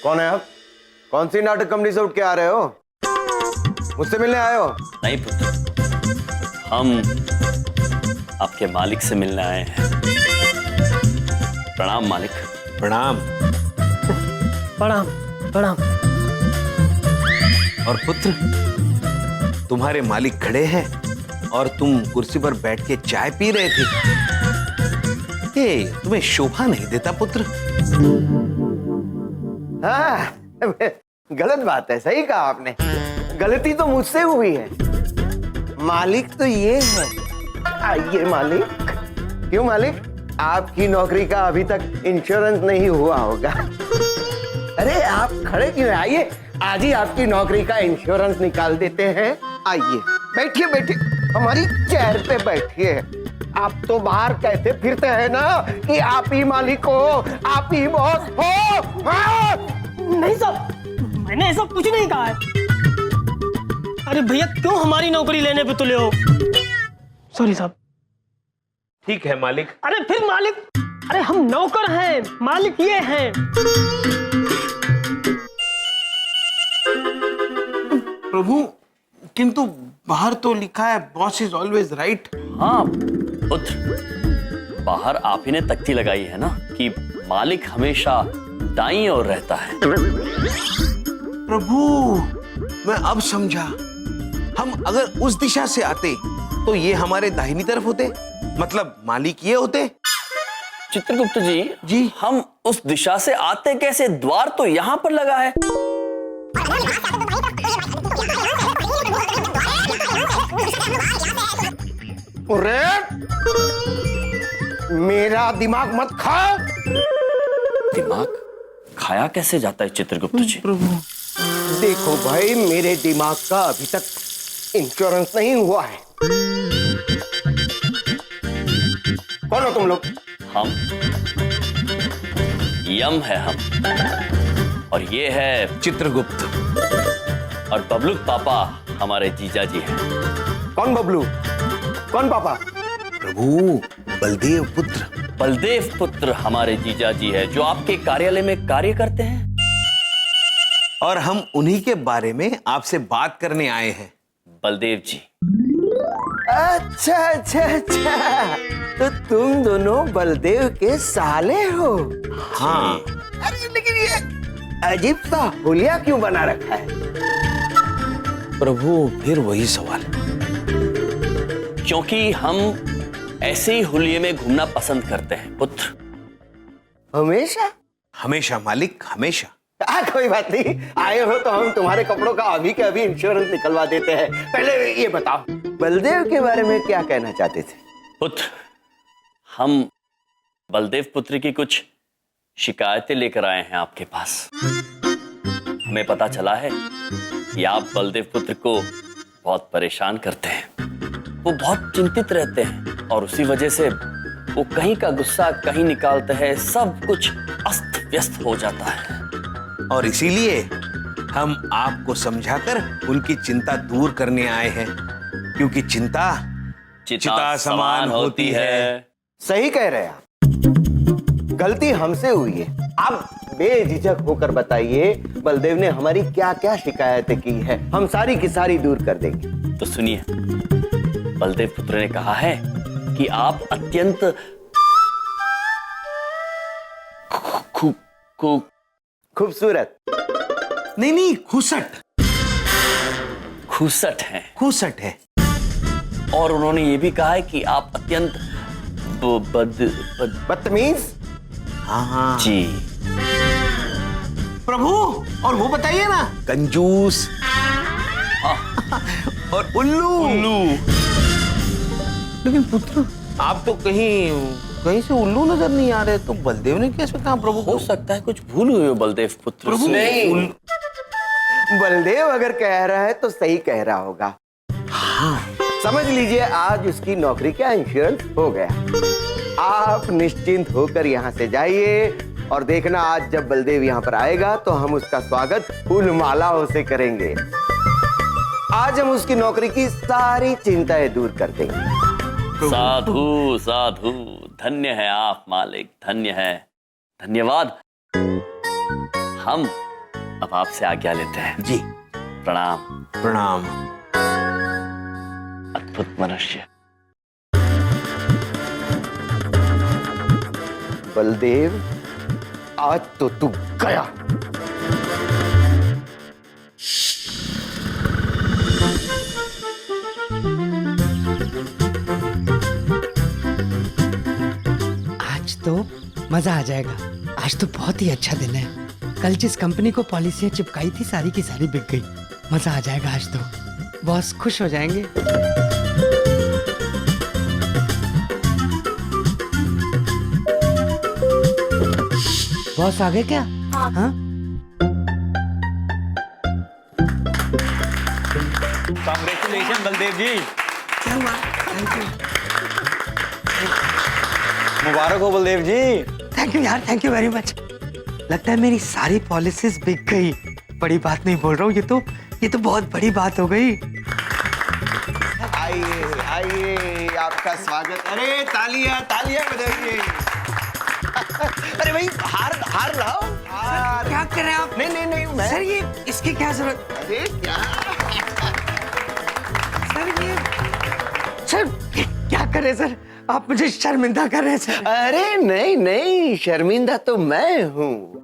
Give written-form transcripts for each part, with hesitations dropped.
कौन है आप? कौन सी नाटक कंपनी से उठ के आ रहे हो? मुझसे मिलने आए हो? नहीं पुत्र, हम आपके मालिक से मिलने आए हैं। प्रणाम मालिक। प्रणाम। प्रणाम प्रणाम। और पुत्र, तुम्हारे मालिक खड़े हैं और तुम कुर्सी पर बैठ के चाय पी रहे थे। ये तुम्हें शोभा नहीं देता पुत्र? हाँ, गलत बात है। सही कहा आपने। गलती तो मुझसे हुई है। मालिक तो ये है। आइए मालिक। क्यों मालिक, आपकी नौकरी का अभी तक इंश्योरेंस नहीं हुआ होगा? अरे आप खड़े क्यों हैं? आइए, आज ही आपकी नौकरी का इंश्योरेंस निकाल देते हैं। आइए बैठिए बैठिए, हमारी चेयर पे बैठिए। आप तो बाहर कहते फिरते हैं ना कि आप ही मालिक हो, आप ही बॉस हो। हाँ? नहीं साहब, मैंने ऐसा कुछ नहीं कहा है। अरे भैया, क्यों हमारी नौकरी लेने पे तुले हो? सॉरी साहब। ठीक है मालिक। अरे फिर मालिक? अरे हम नौकर हैं, मालिक ये हैं। प्रभु, किंतु बाहर तो लिखा है बॉस इज ऑलवेज राइट। हाँ पुत्र, बाहर आप ही ने तख्ती लगाई है ना कि मालिक हमेशा दाईं ओर रहता है। प्रभु, मैं अब समझा। हम अगर उस दिशा से आते तो ये हमारे दाहिनी तरफ होते, मतलब मालिक ये होते। चित्रगुप्त जी, जी हम उस दिशा से आते कैसे? द्वार तो यहाँ पर लगा है। अरे मेरा दिमाग मत खाओ। दिमाग खाया कैसे जाता है चित्रगुप्त जी? प्रभु, देखो भाई, मेरे दिमाग का अभी तक इंश्योरेंस नहीं हुआ है। कौन हो तुम लोग? हम यम है हम, और ये है चित्रगुप्त। और बबलू पापा हमारे जीजा जी हैं। कौन बबलू? कौन पापा? प्रभु, बलदेव पुत्र। बलदेव पुत्र हमारे जीजा जी है, जो आपके कार्यालय में कार्य करते हैं। और हम उन्हीं के बारे में आपसे बात करने आए हैं। बलदेव जी। अच्छा अच्छा अच्छा, तो तुम दोनों बलदेव के साले हो? हाँ। अरे लेकिन ये अजीब सा हुलिया क्यों बना रखा है? प्रभु, फिर वही सवाल। क्योंकि हम ऐसे ही हुलिये में घूमना पसंद करते हैं पुत्र। हमेशा? हमेशा मालिक, हमेशा। कोई बात नहीं, आए हो तो हम तुम्हारे कपड़ों का अभी के अभी इंश्योरेंस निकलवा देते हैं। पहले ये बताओ, बलदेव के बारे में क्या कहना चाहते थे? पुत्र, हम बलदेव पुत्र की कुछ शिकायतें लेकर आए हैं आपके पास। हमें पता चला है कि आप बलदेव पुत्र को बहुत परेशान करते हैं। वो बहुत चिंतित रहते हैं और उसी वजह से वो कहीं का गुस्सा कहीं निकालते हैं। सब कुछ अस्त व्यस्त हो जाता है। और इसीलिए हम आपको समझाकर उनकी चिंता दूर करने आए हैं, क्योंकि चिंता चिता समान होती है। सही कह रहे हैं आप। गलती हमसे हुई है। आप बेझिझक होकर बताइए, बलदेव ने हमारी क्या क्या शिकायतें की है, हम सारी की सारी दूर कर देंगे। तो सुनिए, बलदेव पुत्र ने कहा है कि आप अत्यंत खूबसूरत नहीं नहीं, खुसट। खुसट हैं। खुसट है। और उन्होंने ये भी कहा है कि आप अत्यंत बदतमीज। हाँ जी। प्रभु, और वो बताइए ना, कंजूस। और उल्लू। लेकिन पुत्र, आप तो कहीं से उल्लू नजर नहीं आ रहे, तो बलदेव ने कैसे कहा प्रभु? हो सकता है कुछ भूल हुई हो बलदेव पुत्र प्रभु, से। नहीं, बलदेव अगर कह रहा है तो सही कह रहा होगा। हाँ। समझ लीजिए, आज उसकी नौकरी का इंश्योरेंस हो गया। आप निश्चिंत होकर यहाँ से जाइए और देखना, आज जब बलदेव यहाँ पर आएगा तो हम उसका स्वागत फूल मालाओं से करेंगे। आज हम उसकी नौकरी की सारी चिंताएं दूर कर देंगे। साधु साधु, धन्य है आप मालिक, धन्य है। धन्यवाद। हम अब आपसे आज्ञा लेते हैं। जी प्रणाम। प्रणाम। अद्भुत मनुष्य। बलदेव, आज तो तू गया। आज तो मजा आ जाएगा। आज तो बहुत ही अच्छा दिन है। कल जिस कंपनी को पॉलिसियां चिपकाई थी सारी की सारी बिक गई। मजा आ जाएगा आज तो। बॉस खुश हो जाएंगे। बॉस आ गए क्या? हाँ? कांग्रेचुलेशन बलदेव जी। क्या हुआ? Thank you. मुबारक हो बलदेव जी। थैंक यू यार, थैंक यू वेरी मच। लगता है मेरी सारी पॉलिसीज बिक गई। बड़ी बात नहीं बोल रहा हूँ, ये तो बहुत बड़ी बात हो गई। आइए आइए, आपका स्वागत। अरे तालियां तालियां बजाइए। अरे भाई, हार लाओ। हार। क्या कर रहे हैं आप? नहीं नहीं नहीं, मैं सर ये इसकी क्या जरूरत? अरे क्या सर क्या कर रहे हैं सर? आप मुझे शर्मिंदा कर रहे हैं सर। अरे नहीं नहीं, शर्मिंदा तो मैं हूँ।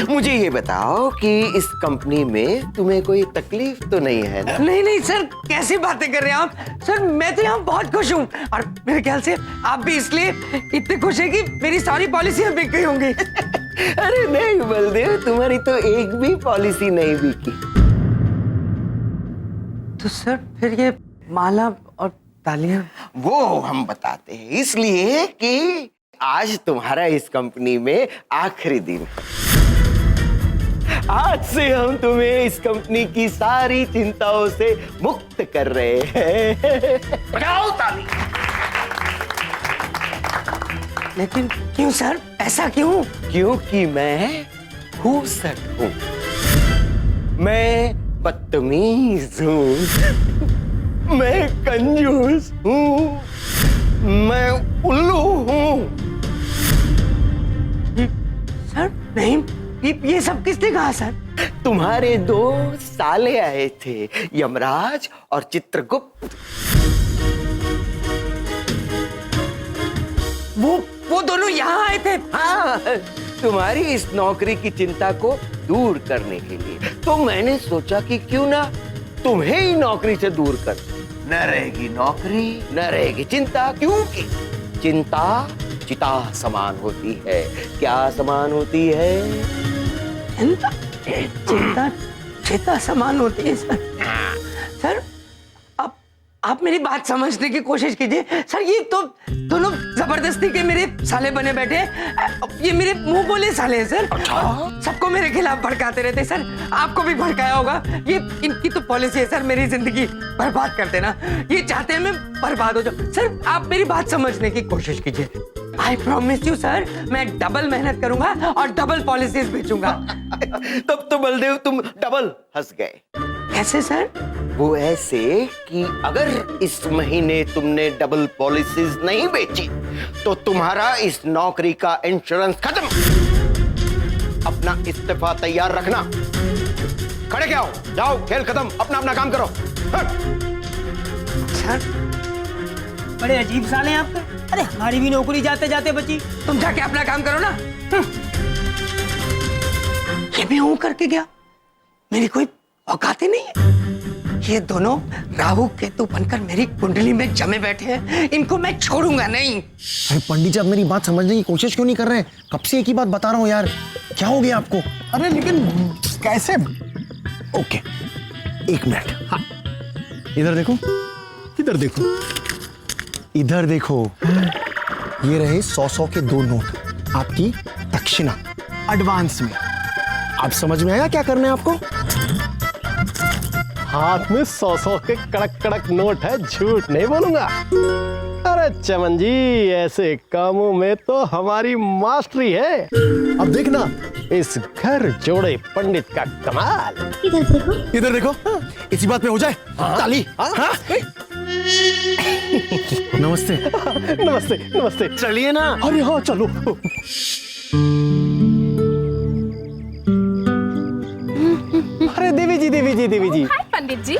मुझे ये बताओ कि इस कंपनी में तुम्हें कोई तकलीफ तो नहीं है ना? नहीं नहीं सर, कैसी बातें कर रहे हैं आप? सर मैं तो यहाँ बहुत खुश हूँ, और मेरे ख्याल से आप भी इसलिए इतने खुश हैं कि मेरी सारी पॉलिसियां बिक गई होंगी। अरे नहीं बलदेव, तुम्हारी तो एक भी पॉलिसी नहीं बिकी। तो सर फिर ये माला और तालियां? वो हम बताते हैं इसलिए कि आज तुम्हारा इस कंपनी में आखिरी दिन है। आज से हम तुम्हें इस कंपनी की सारी चिंताओं से मुक्त कर रहे हैं। बजाओ ताली। लेकिन क्यों सर, ऐसा क्यों? क्योंकि मैं खूसट हूँ, मैं बदतमीज हूँ, मैं कंजूस हूँ, मैं उल्लू हूँ। सर नहीं, ये सब किसने कहा सर? तुम्हारे दो साले आए थे, यमराज और चित्रगुप्त। वो दोनों यहाँ आए थे? हाँ, तुम्हारी इस नौकरी की चिंता को दूर करने के लिए। तो मैंने सोचा कि क्यों ना तुम्हें ही नौकरी से दूर कर। न रहेगी नौकरी, न रहेगी चिंता, क्योंकि चिंता चिता समान होती है। क्या समान होती है? चिंता चिंता चिता समान होती है सर। सर आप मेरी बात समझने की कोशिश कीजिए सर। ये तो दोनों जबरदस्ती के मेरे साले बने बैठे हैं। ये मेरे मुंह बोले साले हैं सर। सबको मेरे खिलाफ भड़काते रहते हैं सर। आपको भी भड़काया होगा। ये इनकी तो पॉलिसी है सर, मेरी जिंदगी बर्बाद कर देना। ये चाहते हैं मैं बर्बाद हो जाऊं। सर आप मेरी बात समझने की कोशिश कीजिए। आई प्रॉमिस यू सर, मैं डबल मेहनत करूंगा और डबल पॉलिसीज बेचूंगा। तब तो बलदेव तुम डबल हंस गए। कैसे सर? वो ऐसे कि अगर इस महीने तुमने डबल पॉलिसीज नहीं बेची तो तुम्हारा इस नौकरी का इंश्योरेंस खत्म। अपना इस्तीफा तैयार रखना। खड़े क्या हो? जाओ, खेल खत्म, अपना अपना काम करो। सर बड़े अजीब साले हैं आपके। अरे हमारी भी नौकरी जाते जाते बची। तुम जाके अपना काम करो ना। ये भी हूं करके गया, मेरी कोई औकात ही नहीं है। ये दोनों राहु केतु बनकर मेरी कुंडली में जमे बैठे हैं। इनको मैं छोड़ूंगा नहीं। अरे पंडित जी, आप मेरी बात समझने की कोशिश क्यों नहीं कर रहे हैं? कब से एक ही बात बता रहा हूँ यार। क्या हो गया आपको? अरे लेकिन कैसे? ओके, एक मिनट। हाँ, इधर देखो, इधर देखो, इधर देखो। ये रहे 100 के 2 नोट, आपकी दक्षिणा एडवांस में। आप समझ में आया क्या करना है आपको? हाथ में 100 के कड़क कड़क नोट है, झूठ नहीं बोलूंगा। अरे चमन जी, ऐसे कामों में तो हमारी मास्टरी है। अब देखना इस घर जोड़े पंडित का कमाल। इधर देखो, इसी बात पे हो जाए ताली। हाँ? नमस्ते। नमस्ते नमस्ते। चलिए ना। अरे हाँ चलो। जी देवी जी, देवी जी। हाय पंडित जी।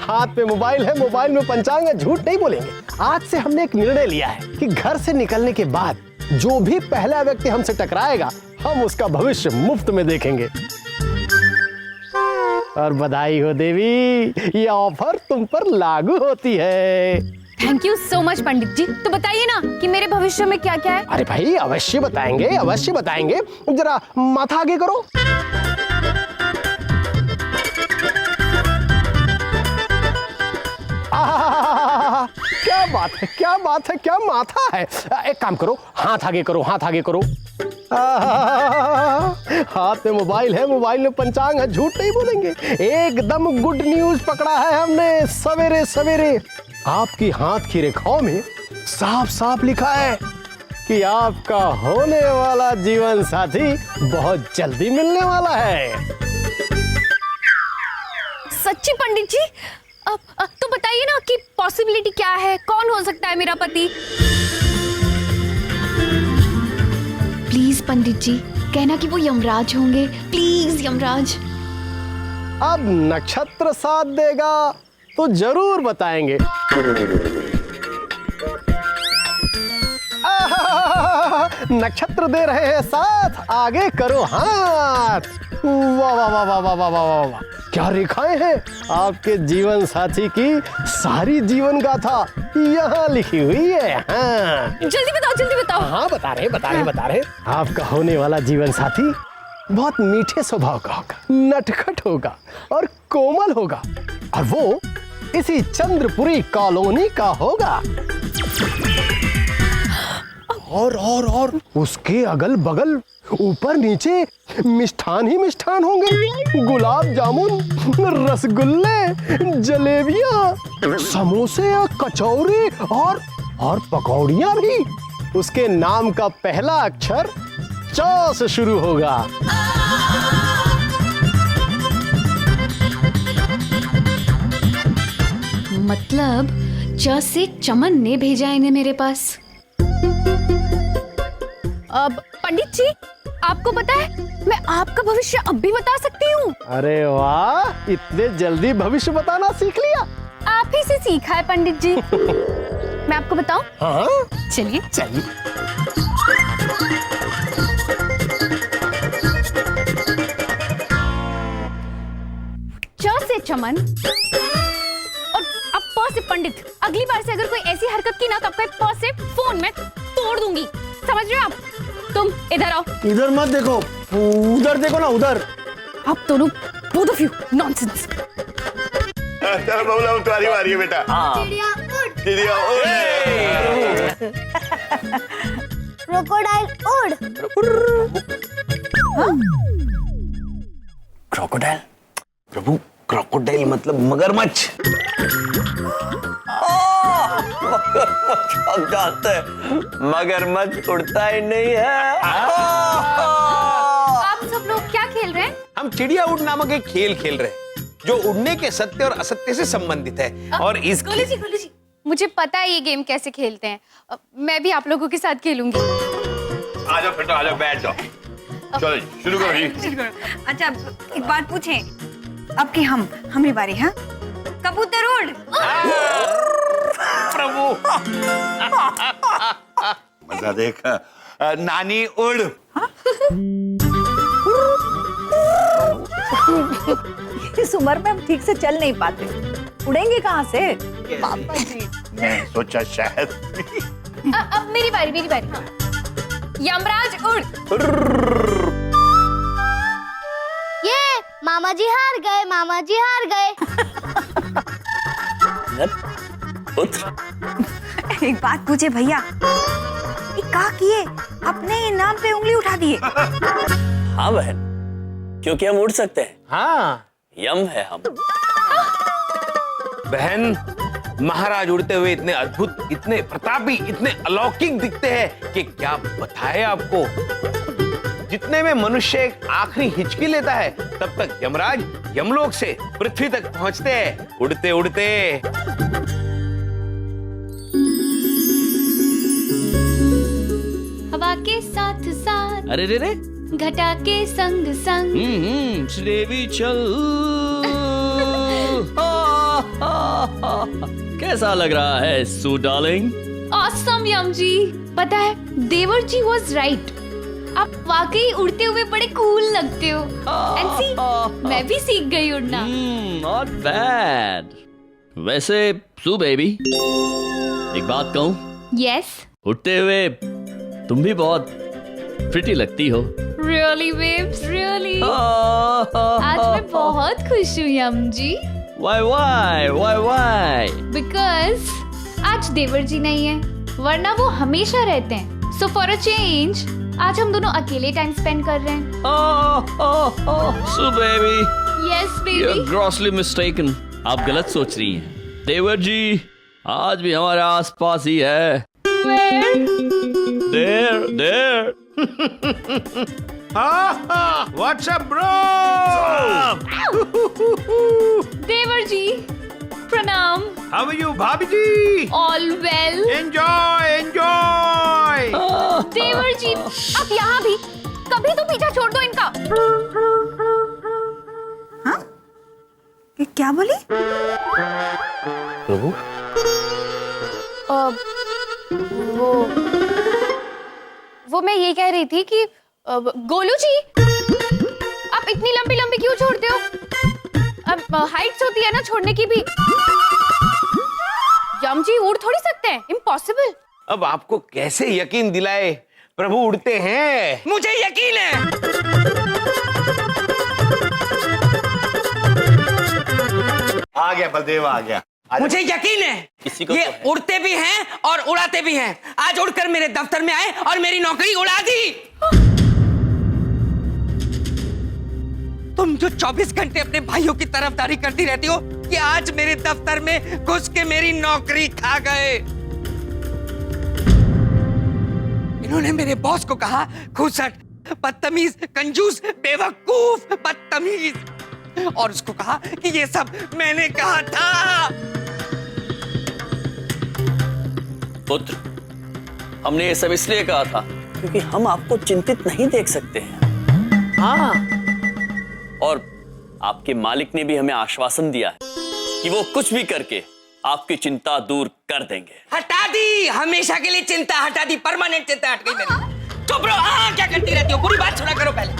हाथ पे मोबाइल है, मोबाइल में पंचांग है, झूठ नहीं बोलेंगे। आज से हमने एक निर्णय लिया है कि घर से निकलने के बाद जो भी पहला व्यक्ति हमसे टकराएगा, हम उसका भविष्य मुफ्त में देखेंगे। और बधाई हो देवी, ये ऑफर तुम पर लागू होती है। थैंक यू सो मच पंडित जी। तो बताइए ना कि मेरे भविष्य में क्या क्या है। अरे भाई अवश्य बताएंगे, अवश्य बताएंगे। जरा माथा आगे करो। क्या बात है, क्या बात है, क्या माथा है। एक काम करो, हाथ आगे करो, हाथ आगे करो। हाथ में मोबाइल है, मोबाइल में पंचांग है, झूठ नहीं बोलेंगे। एकदम गुड न्यूज पकड़ा है हमने सवेरे सवेरे। आपकी हाथ की रेखाओं में साफ साफ लिखा है कि आपका होने वाला जीवन साथी बहुत जल्दी मिलने वाला है। सच्ची पंडित जी? अब तो बताइए ना कि पॉसिबिलिटी क्या है, कौन हो सकता है मेरा पति? प्लीज पंडित जी, कहना कि वो यमराज होंगे, प्लीज यमराज। अब नक्षत्र साथ देगा तो जरूर बताएंगे। नक्षत्र दे रहे हैं साथ, आगे करो हाथ। वाह वाह वाह वाह वाह वाह वाह वाह, क्या रेखाएं हैं। आपके जीवन साथी की सारी जीवन गाथा यहाँ लिखी हुई है। हाँ जल्दी बताओ, जल्दी बताओ। हाँ बता रहे। आपका होने वाला जीवन साथी बहुत मीठे स्वभाव का होगा, नटखट होगा और कोमल होगा, और वो इसी चंद्रपुरी कॉलोनी का होगा। और उसके अगल बगल ऊपर नीचे मिष्ठान ही मिष्ठान होंगे। गुलाब जामुन, रसगुल्ले, जलेबियां, समोसे, कचौरी और पकौड़ियां भी। उसके नाम का पहला अक्षर च से शुरू होगा। मतलब च से चमन ने भेजा इन्हें मेरे पास। अब पंडित जी, आपको पता है मैं आपका भविष्य अब भी बता सकती हूँ। अरे वाह, इतने जल्दी भविष्य बताना सीख लिया। आप ही से सीखा है पंडित जी। मैं आपको बताऊं? हाँ चलिए चलिए। च से चमन और अब प से पंडित। अगली बार से अगर कोई ऐसी हरकत की ना तो आपका प से फोन में तोड़ दूंगी, समझ रहे हो आप? तुम इधर आओ। इधर मत देखो, उधर देखो ना, उधर। आप दोनों both of you nonsense। चलो बबूला, तुम्हारी बारी है बेटा। चिड़िया उड़। क्रोकोडाइल उड़। क्रोकोडाइल? प्रभु, क्रोकोडाइल मतलब मगरमच्छ। अब जानते हैं, मगरमच्छ उड़ता ही नहीं है। आप सब लोग क्या खेल रहे हैं? हम चिड़िया उड़ नामक एक खेल खेल रहे हैं जो उड़ने के सत्य और असत्य से संबंधित है। और इस गोली जी, मुझे पता है ये गेम कैसे खेलते हैं। मैं भी आप लोगों के साथ खेलूंगी। आ जाओ बेटा, आ जाओ, बैठ जाओ। चलो शुरू करो जी। अच्छा एक बात पूछें, अब की हमारी बारी। हाँ, कबूतर उड़। प्रभु मजा देख। नानी उड़। इस उम्र में हम ठीक से चल नहीं पाते, उड़ेंगे कहाँ से? पापा जी, मैं सोचा शायद। अब मेरी बारी। यमराज उड़। ये मामा जी हार गए, मामा जी हार गए। पुत्र, एक बात पूछे भैया, क्या किए? अपने इनाम पे उंगली उठा दिए। हाँ बहन, क्योंकि हम उड़ सकते हैं। हाँ, यम है हम। बहन, महाराज उड़ते हुए इतने अद्भुत, इतने प्रतापी, इतने अलौकिक दिखते हैं कि क्या बताए आपको। जितने में मनुष्य एक आखिरी हिचकी लेता है, तब तक यमराज यमलोक से पृथ्वी तक पहुंचते हैं, उड़ते उड़ते। हवा के साथ साथ। अरे रे रे, घटा के संग संग श्रेवी चल। कैसा लग रहा है सू डार्लिंग? ऑसम यम जी। पता है देवर जी वाज राइट, आप वाकई उड़ते हुए बड़े कूल लगते हो। एंड सी मैं भी सीख गई उड़ना। Not bad. वैसे सू बेबी, एक बात कहूँ? यस। उड़ते हुए तुम भी बहुत प्रिटी लगती हो। Really babes, really. आज मैं बहुत खुश हूँ यम जी। Why? बिकॉज आज देवर जी नहीं है, वरना वो हमेशा रहते हैं। सो फॉर अ चेंज आज हम दोनों अकेले टाइम स्पेंड कर रहे हैं। So baby, yes you're baby. grossly mistaken. आप गलत सोच रही हैं। देवर जी आज भी हमारे आसपास ही है। There. What's up, bro? देवर जी प्रणाम। How are you, bhabhi ji? All well. Enjoy. देवर जी आप यहाँ भी, कभी तो पीछा छोड़ दो इनका। हाँ ये क्या बोली? प्रभु, वो मैं ये कह रही थी कि गोलू जी आप इतनी लंबी लंबी क्यों छोड़ते हो? अब हाइट्स होती है ना छोड़ने की भी। यम जी उड़ थोड़ी सकते हैं, इम्पॉसिबल। अब आपको कैसे यकीन दिलाए? प्रभु उड़ते हैं। मुझे यकीन है। आ गया बलदेव, आ गया। मुझे यकीन है किसी को ये तो है। उड़ते भी हैं और उड़ाते भी हैं। आज उड़कर मेरे दफ्तर में आए और मेरी नौकरी उड़ा दी। तुम जो 24 घंटे अपने भाइयों की तरफदारी करती रहती हो, कि आज मेरे दफ्तर में घुस के मेरी नौकरी खा गए। इन्होंने मेरे बॉस को कहा घूसट, बदतमीज, कंजूस, बेवकूफ, बदतमीज, और उसको कहा कि ये सब मैंने कहा था। पुत्र, हमने ये सब इसलिए कहा था क्योंकि हम आपको चिंतित नहीं देख सकते हैं। हाँ, और आपके मालिक ने भी हमें आश्वासन दिया है कि वो कुछ भी करके आपकी चिंता दूर कर देंगे। हटा दी, हमेशा के लिए चिंता हटा दी, परमानेंट चिंता हट गई मेरी। चुप रहो। हाँ, क्या करती रहती हो? पूरी बात सुना करो पहले।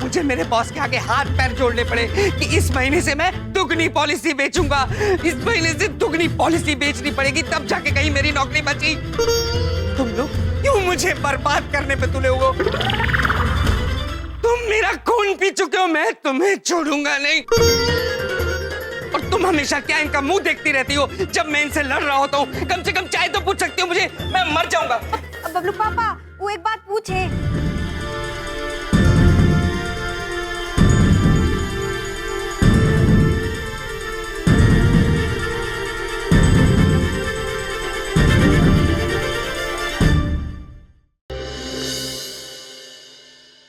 मुझे मेरे बॉस के आगे हाथ पैर जोड़ने पड़े कि इस महीने से मैं दुगनी पॉलिसी बेचूंगा, इस महीने से दुगनी पॉलिसी बेचनी पड़ेगी, तब जाके कहीं मेरी नौकरी बची। तुम लोग क्यों मुझे बर्बाद करने पे तुले हो? तुम मेरा खून पी चुके हो, मैं तुम्हें छोड़ूंगा नहीं। और तुम हमेशा क्या इनका मुंह देखती रहती हो? जब मैं इनसे लड़ रहा होता हूँ, कम से कम चाय तो पूछ सकती हो मुझे, मैं मर जाऊंगा। बबलू पापा वो एक बात पूछे।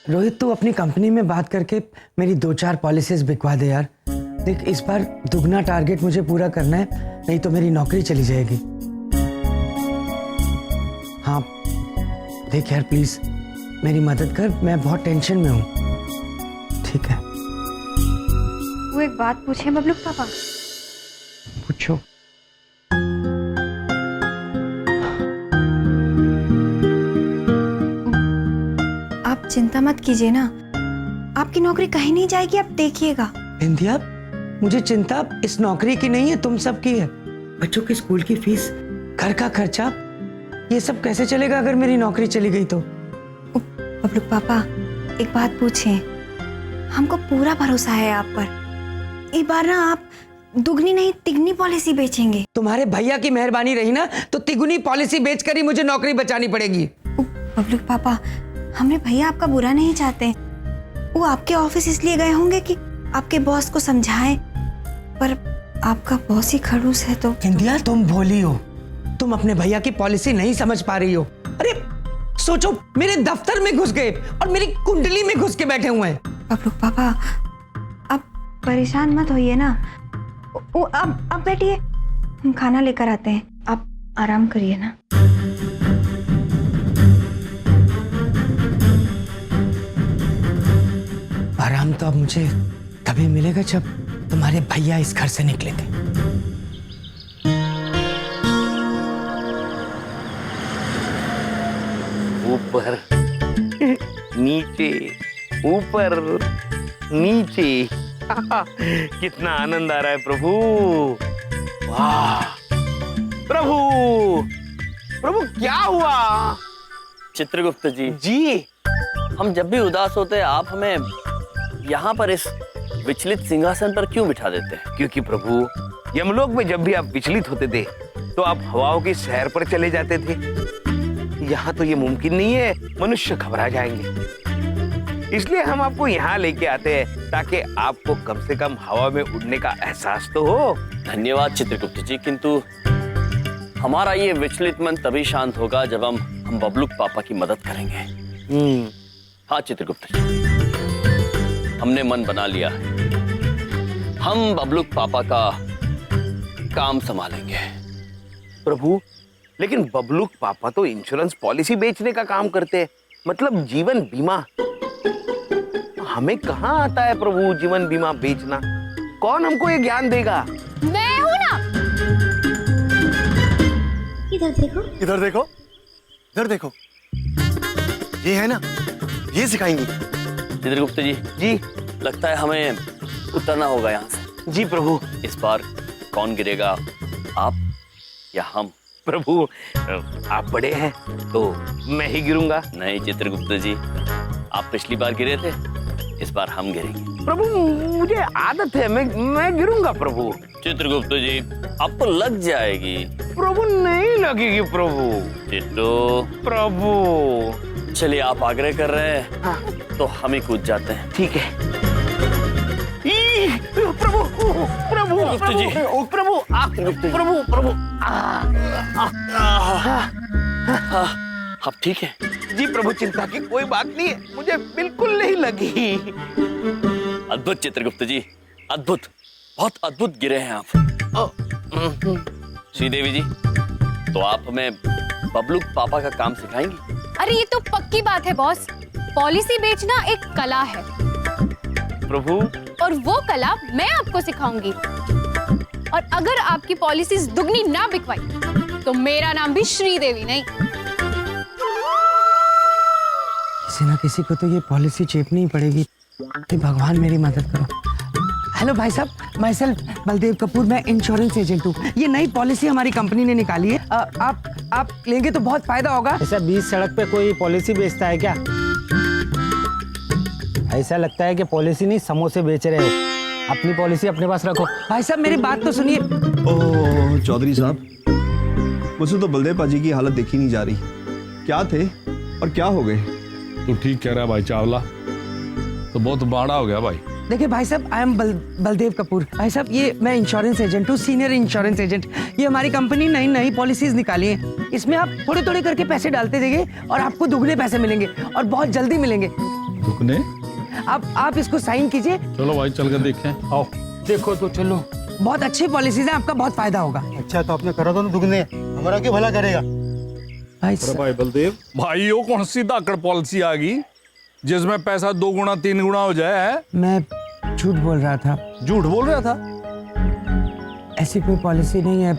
रोहित, तू अपनी कंपनी में बात करके मेरी 2-4 पॉलिसीज बिकवा दे यार। देख, इस बार दुगना टारगेट मुझे पूरा करना है, नहीं तो मेरी नौकरी चली जाएगी। हाँ देख यार, प्लीज मेरी मदद कर, मैं बहुत टेंशन में हूँ। ठीक है? वो एक बात पूछे बबलू पापा? पूछो। आप चिंता मत कीजिए ना, आपकी नौकरी कहीं नहीं जाएगी, आप देखिएगा। बिंदिया, मुझे चिंता इस नौकरी की नहीं है, तुम सबकी है। बच्चों की स्कूल की फीस, घर का खर्चा, ये सब कैसे चलेगा अगर मेरी नौकरी चली गई तो? बबलू पापा एक बात पूछें, हमको पूरा भरोसा है आप पर। इस बार ना आप दुगनी नहीं तिगनी पॉलिसी बेचेंगे। तुम्हारे भैया की मेहरबानी रही ना तो तिगुनी पॉलिसी बेचकर ही मुझे नौकरी बचानी पड़ेगी। बबलू पापा, हमने भैया आपका बुरा नहीं चाहते, वो आपके ऑफिस इसलिए गए होंगे कि आपके बॉस को समझाएं, पर आपका बॉस ही खड़ूस है तो। इंदिया, तुम भोली हो, तुम अपने भैया की पॉलिसी नहीं समझ पा रही हो। अरे सोचो, मेरे दफ्तर में घुस गए और मेरी कुंडली में घुस के बैठे हुए हैं। बबलू पापा अब परेशान मत होइए ना, वो अब बैठिए, हम खाना लेकर आते हैं, आप आराम करिए ना। आराम तो अब मुझे तभी मिलेगा जब तुम्हारे भैया इस घर से निकलेंगे। ऊपर नीचे, ऊपर नीचे। कितना आनंद आ रहा है प्रभु। वाह प्रभु, प्रभु क्या हुआ? चित्रगुप्त जी, जी हम जब भी उदास होते हैं आप हमें यहाँ पर इस विचलित सिंहासन पर क्यों बिठा देते हैं? क्योंकि प्रभु यमलोक में जब भी आप विचलित होते थे तो आप हवाओं की सैर पर चले जाते थे। यहाँ तो ये मुमकिन नहीं है, मनुष्य घबरा जाएंगे। इसलिए हम आपको यहाँ लेके आते हैं ताकि आपको कम से कम हवा में उड़ने का एहसास तो हो। धन्यवाद चित्रगुप्त जी, किंतु हमारा ये विचलित मन तभी शांत होगा जब हम बबलूक पापा की मदद करेंगे। हाँ चित्रगुप्त जी, हमने मन बना लिया है, हम बबलूक पापा का काम संभालेंगे। प्रभु लेकिन बबलूक पापा तो इंश्योरेंस पॉलिसी बेचने का काम करते हैं, मतलब जीवन बीमा। हमें कहाँ आता है प्रभु जीवन बीमा बेचना? कौन हमको ये ज्ञान देगा? मैं हूं ना। इधर देखो। इधर देखो, इधर देखो, ये है ना, ये सिखाएंगी। चित्रगुप्त जी, जी लगता है हमें उतरना होगा यहाँ से। जी प्रभु। इस बार कौन गिरेगा, आप या हम? प्रभु आप बड़े हैं तो मैं ही गिरूंगा। नहीं चित्रगुप्त जी, आप पिछली बार गिरे थे, इस बार हम गिरेंगे। प्रभु मुझे आदत है, मैं गिरूंगा प्रभु। चित्रगुप्त जी, आपको लग जाएगी। प्रभु नहीं लगेगी प्रभु। चिट्टू प्रभु चलिए, आप आग्रह कर रहे हैं तो हम ही कूद जाते हैं। ठीक है। प्रभु प्रभु गुप्त जी। प्रभु प्रभु प्रभु आप ठीक है? जी प्रभु, चिंता की कोई बात नहीं है, मुझे बिल्कुल नहीं लगी। अद्भुत चित्रगुप्त जी, अद्भुत, बहुत अद्भुत गिरे हैं आप। श्रीदेवी जी, तो आप हमें बबलूक पापा का काम सिखाएंगी? अरे ये तो पक्की बात है बॉस, पॉलिसी बेचना एक कला है प्रभु, और वो कला मैं आपको सिखाऊंगी। और अगर आपकी पॉलिसीज दुगनी ना बिकवाई तो मेरा नाम भी श्रीदेवी नहीं। किसी ना किसी को तो ये पॉलिसी चेपनी ही पड़ेगी। भगवान मेरी मदद करो। हेलो भाई साहब, माई सेल्फ बलदेव कपूर, मैं इंश्योरेंस एजेंट हूँ। ये नई पॉलिसी हमारी कंपनी ने निकाली है, आप लेंगे तो बहुत फायदा होगा। ऐसा बीच सड़क पे कोई पॉलिसी बेचता है क्या? ऐसा लगता है कि पॉलिसी नहीं समोसे बेच रहे हो। अपनी पॉलिसी अपने पास रखो। भाई साहब मेरी बात तो सुनिए। ओह चौधरी साहब, मुझसे तो बलदेव पाजी की हालत देखी नहीं जा रही। क्या थे और क्या हो गए? तू ठीक कह रहा है भाई चावला, तो बहुत बाड़ा हो गया भाई। देखिए भाई साहब, आई एम बलदेव कपूर। भाई साहब ये मैं इंश्योरेंस एजेंट हूँ, सीनियर इंश्योरेंस एजेंट। ये हमारी कंपनी नई नई पॉलिसीज निकाली है। इसमें आप थोड़े थोड़े करके पैसे डालते जाइए और आपको दुगने पैसे मिलेंगे और बहुत जल्दी मिलेंगे। दुगने? आप इसको साइन कीजिए। चलो भाई चल कर देखें, आओ। देखो तो चलो। बहुत अच्छी पॉलिसीज है, आपका बहुत फायदा होगा। अच्छा तो आपने करा दो ना दुगने, हमारा क्यों भला करेगा? भाई बलदेव भाई, यो कौन सी धाकड़ पॉलिसी आ गई जिसमें पैसा 2 गुना 3 गुना हो जाए? मैं झूठ बोल रहा था। झूठ बोल रहा था? ऐसी कोई पॉलिसी नहीं है,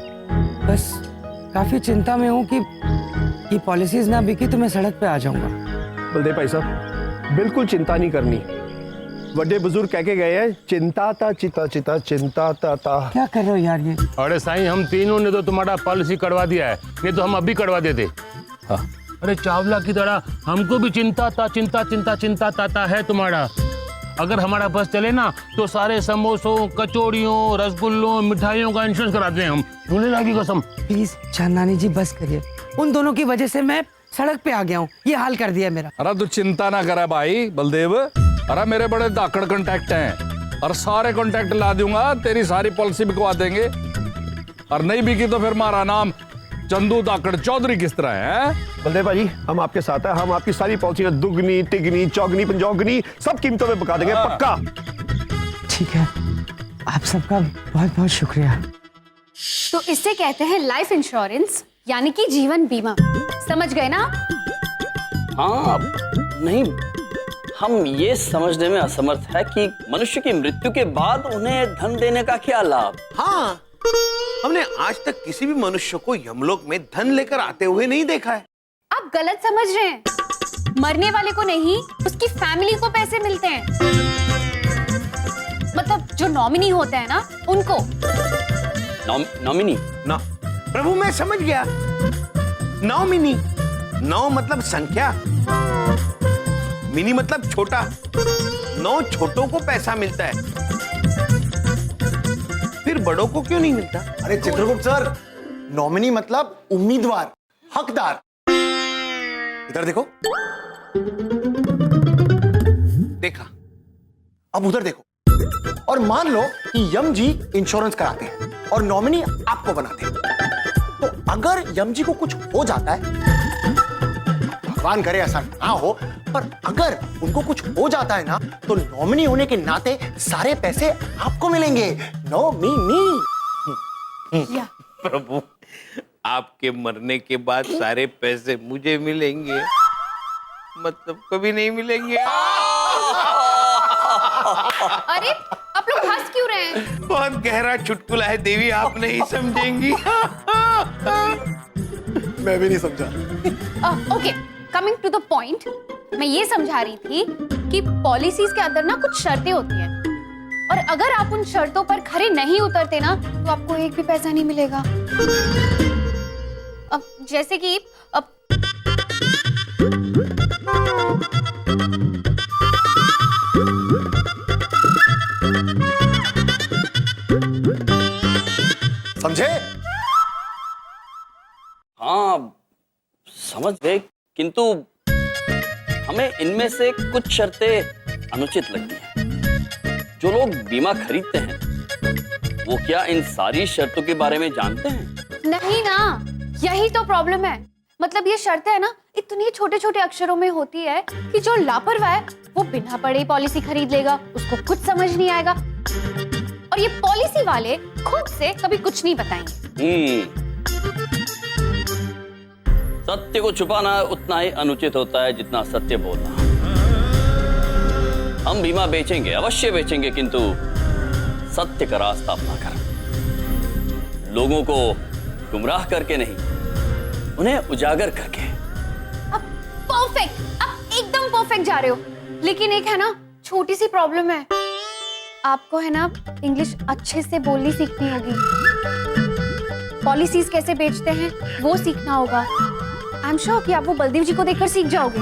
बस काफी चिंता में हूँ कि ये पॉलिसीज ना बिकी तो मैं सड़क पे आ जाऊंगा। बलदेव भाई साहब, बिल्कुल चिंता नहीं करनी। बड़े बुजुर्ग कह के गए हैं, चिंता ता चिता चिता चिंता ता ता। क्या कर रहे हो यार ये? अरे साईं, हम तीनों ने तो तुम्हारा पॉलिसी करवा दिया है, नहीं तो हम अभी करवा देते। हाँ। अरे चावला की तरह हमको भी चिंता ता है तुम्हारा। अगर हमारा बस चले ना तो सारे समोसों, कचौड़ियों, रसगुल्लों, मिठाइयों का इंश्योरेंस कराते हैं हम। झूलेलाल की कसम। प्लीज चांदनी जी बस करिए, उन दोनों की वजह से मैं सड़क पे आ गया हूँ, ये हाल कर दिया मेरा। अरे तू चिंता ना करा भाई बलदेव, अरे मेरे बड़े धाकड़ कॉन्टैक्ट हैं और सारे कॉन्टैक्ट ला दूंगा, तेरी सारी पॉलिसी बिकवा देंगे। और नहीं बिकी तो फिर हमारा नाम चंदू धाकड़ चौधरी किस तरह है? बलदेव भाई हम आपके साथ हैं, हम आपकी सारी पॉलिसियां दुगनी तिगनी चौगनी पंजौगनी सब कीमतों में बका देंगे, पक्का। ठीक है, आप सबका बहुत बहुत शुक्रिया। तो इससे कहते हैं लाइफ इंश्योरेंस, यानी कि जीवन बीमा। समझ गए ना? हाँ, नहीं हम ये समझने में असमर्थ है कि मनुष्य की मृत्यु के बाद उन्हें धन देने का क्या लाभ। हाँ, हमने आज तक किसी भी मनुष्य को यमलोक में धन लेकर आते हुए नहीं देखा है। आप गलत समझ रहे हैं। मरने वाले को नहीं, उसकी फैमिली को पैसे मिलते हैं। मतलब जो नॉमिनी होते हैं ना, उनको। नॉमिनी? ना प्रभु, मैं समझ गया। नॉमिनी, नौ मतलब संख्या, मिनी मतलब छोटा। 9 छोटों को पैसा मिलता है, फिर बड़ों को क्यों नहीं मिलता? अरे चित्रगुप्त सर, नॉमिनी मतलब उम्मीदवार, हकदार। इधर देखो। देखा। अब उधर देखो। और मान लो कि यम जी इंश्योरेंस कराते हैं और नॉमिनी आपको बनाते हैं। तो अगर यम जी को कुछ हो जाता है, भगवान करे ऐसा ना हो, पर अगर उनको कुछ हो जाता है ना, तो नॉमिनी होने के नाते सारे पैसे आपको मिलेंगे। नॉमिनी। प्रभु, आपके मरने के बाद सारे पैसे मुझे मिलेंगे, मतलब कभी नहीं मिलेंगे। अरे आप लोग हंस क्यों रहे हैं? बहुत गहरा चुटकुला है देवी, आप नहीं समझेंगी। मैं भी नहीं समझा। Okay, coming to the point, मैं ये समझा रही थी कि पॉलिसीज के अंदर ना कुछ शर्तें होती हैं, और अगर आप उन शर्तों पर खरे नहीं उतरते ना, तो आपको एक भी पैसा नहीं मिलेगा। अब जैसे कि समझे? हाँ, समझ गए, किंतु हमें इनमें से कुछ शर्तें अनुचित लगती हैं। जो लोग बीमा खरीदते हैं, वो क्या इन सारी शर्तों के बारे में जानते हैं? नहीं ना, यही तो प्रॉब्लम है। मतलब ये शर्तें है ना, इतनी छोटे छोटे अक्षरों में होती है कि जो लापरवाह है वो बिना पढ़े पॉलिसी खरीद लेगा, उसको कुछ समझ नहीं आएगा। और ये पॉलिसी वाले खुद से कभी कुछ नहीं बताएंगे। सत्य को छुपाना उतना ही अनुचित होता है जितना सत्य बोलना। हम बीमा बेचेंगे, अवश्य बेचेंगे, किंतु सत्य का रास्ता अपना कर, लोगों को गुमराह करके नहीं, उन्हें उजागर करके। अब परफेक्ट, आप एकदम परफेक्ट जा रहे हो। लेकिन एक है ना छोटी सी प्रॉब्लम है, आपको है ना इंग्लिश अच्छे से बोलनी सीखनी होगी। पॉलिसीज कैसे बेचते हैं वो सीखना होगा। आई एम श्योर कि आप वो बलदेव जी को देखकर सीख जाओगे।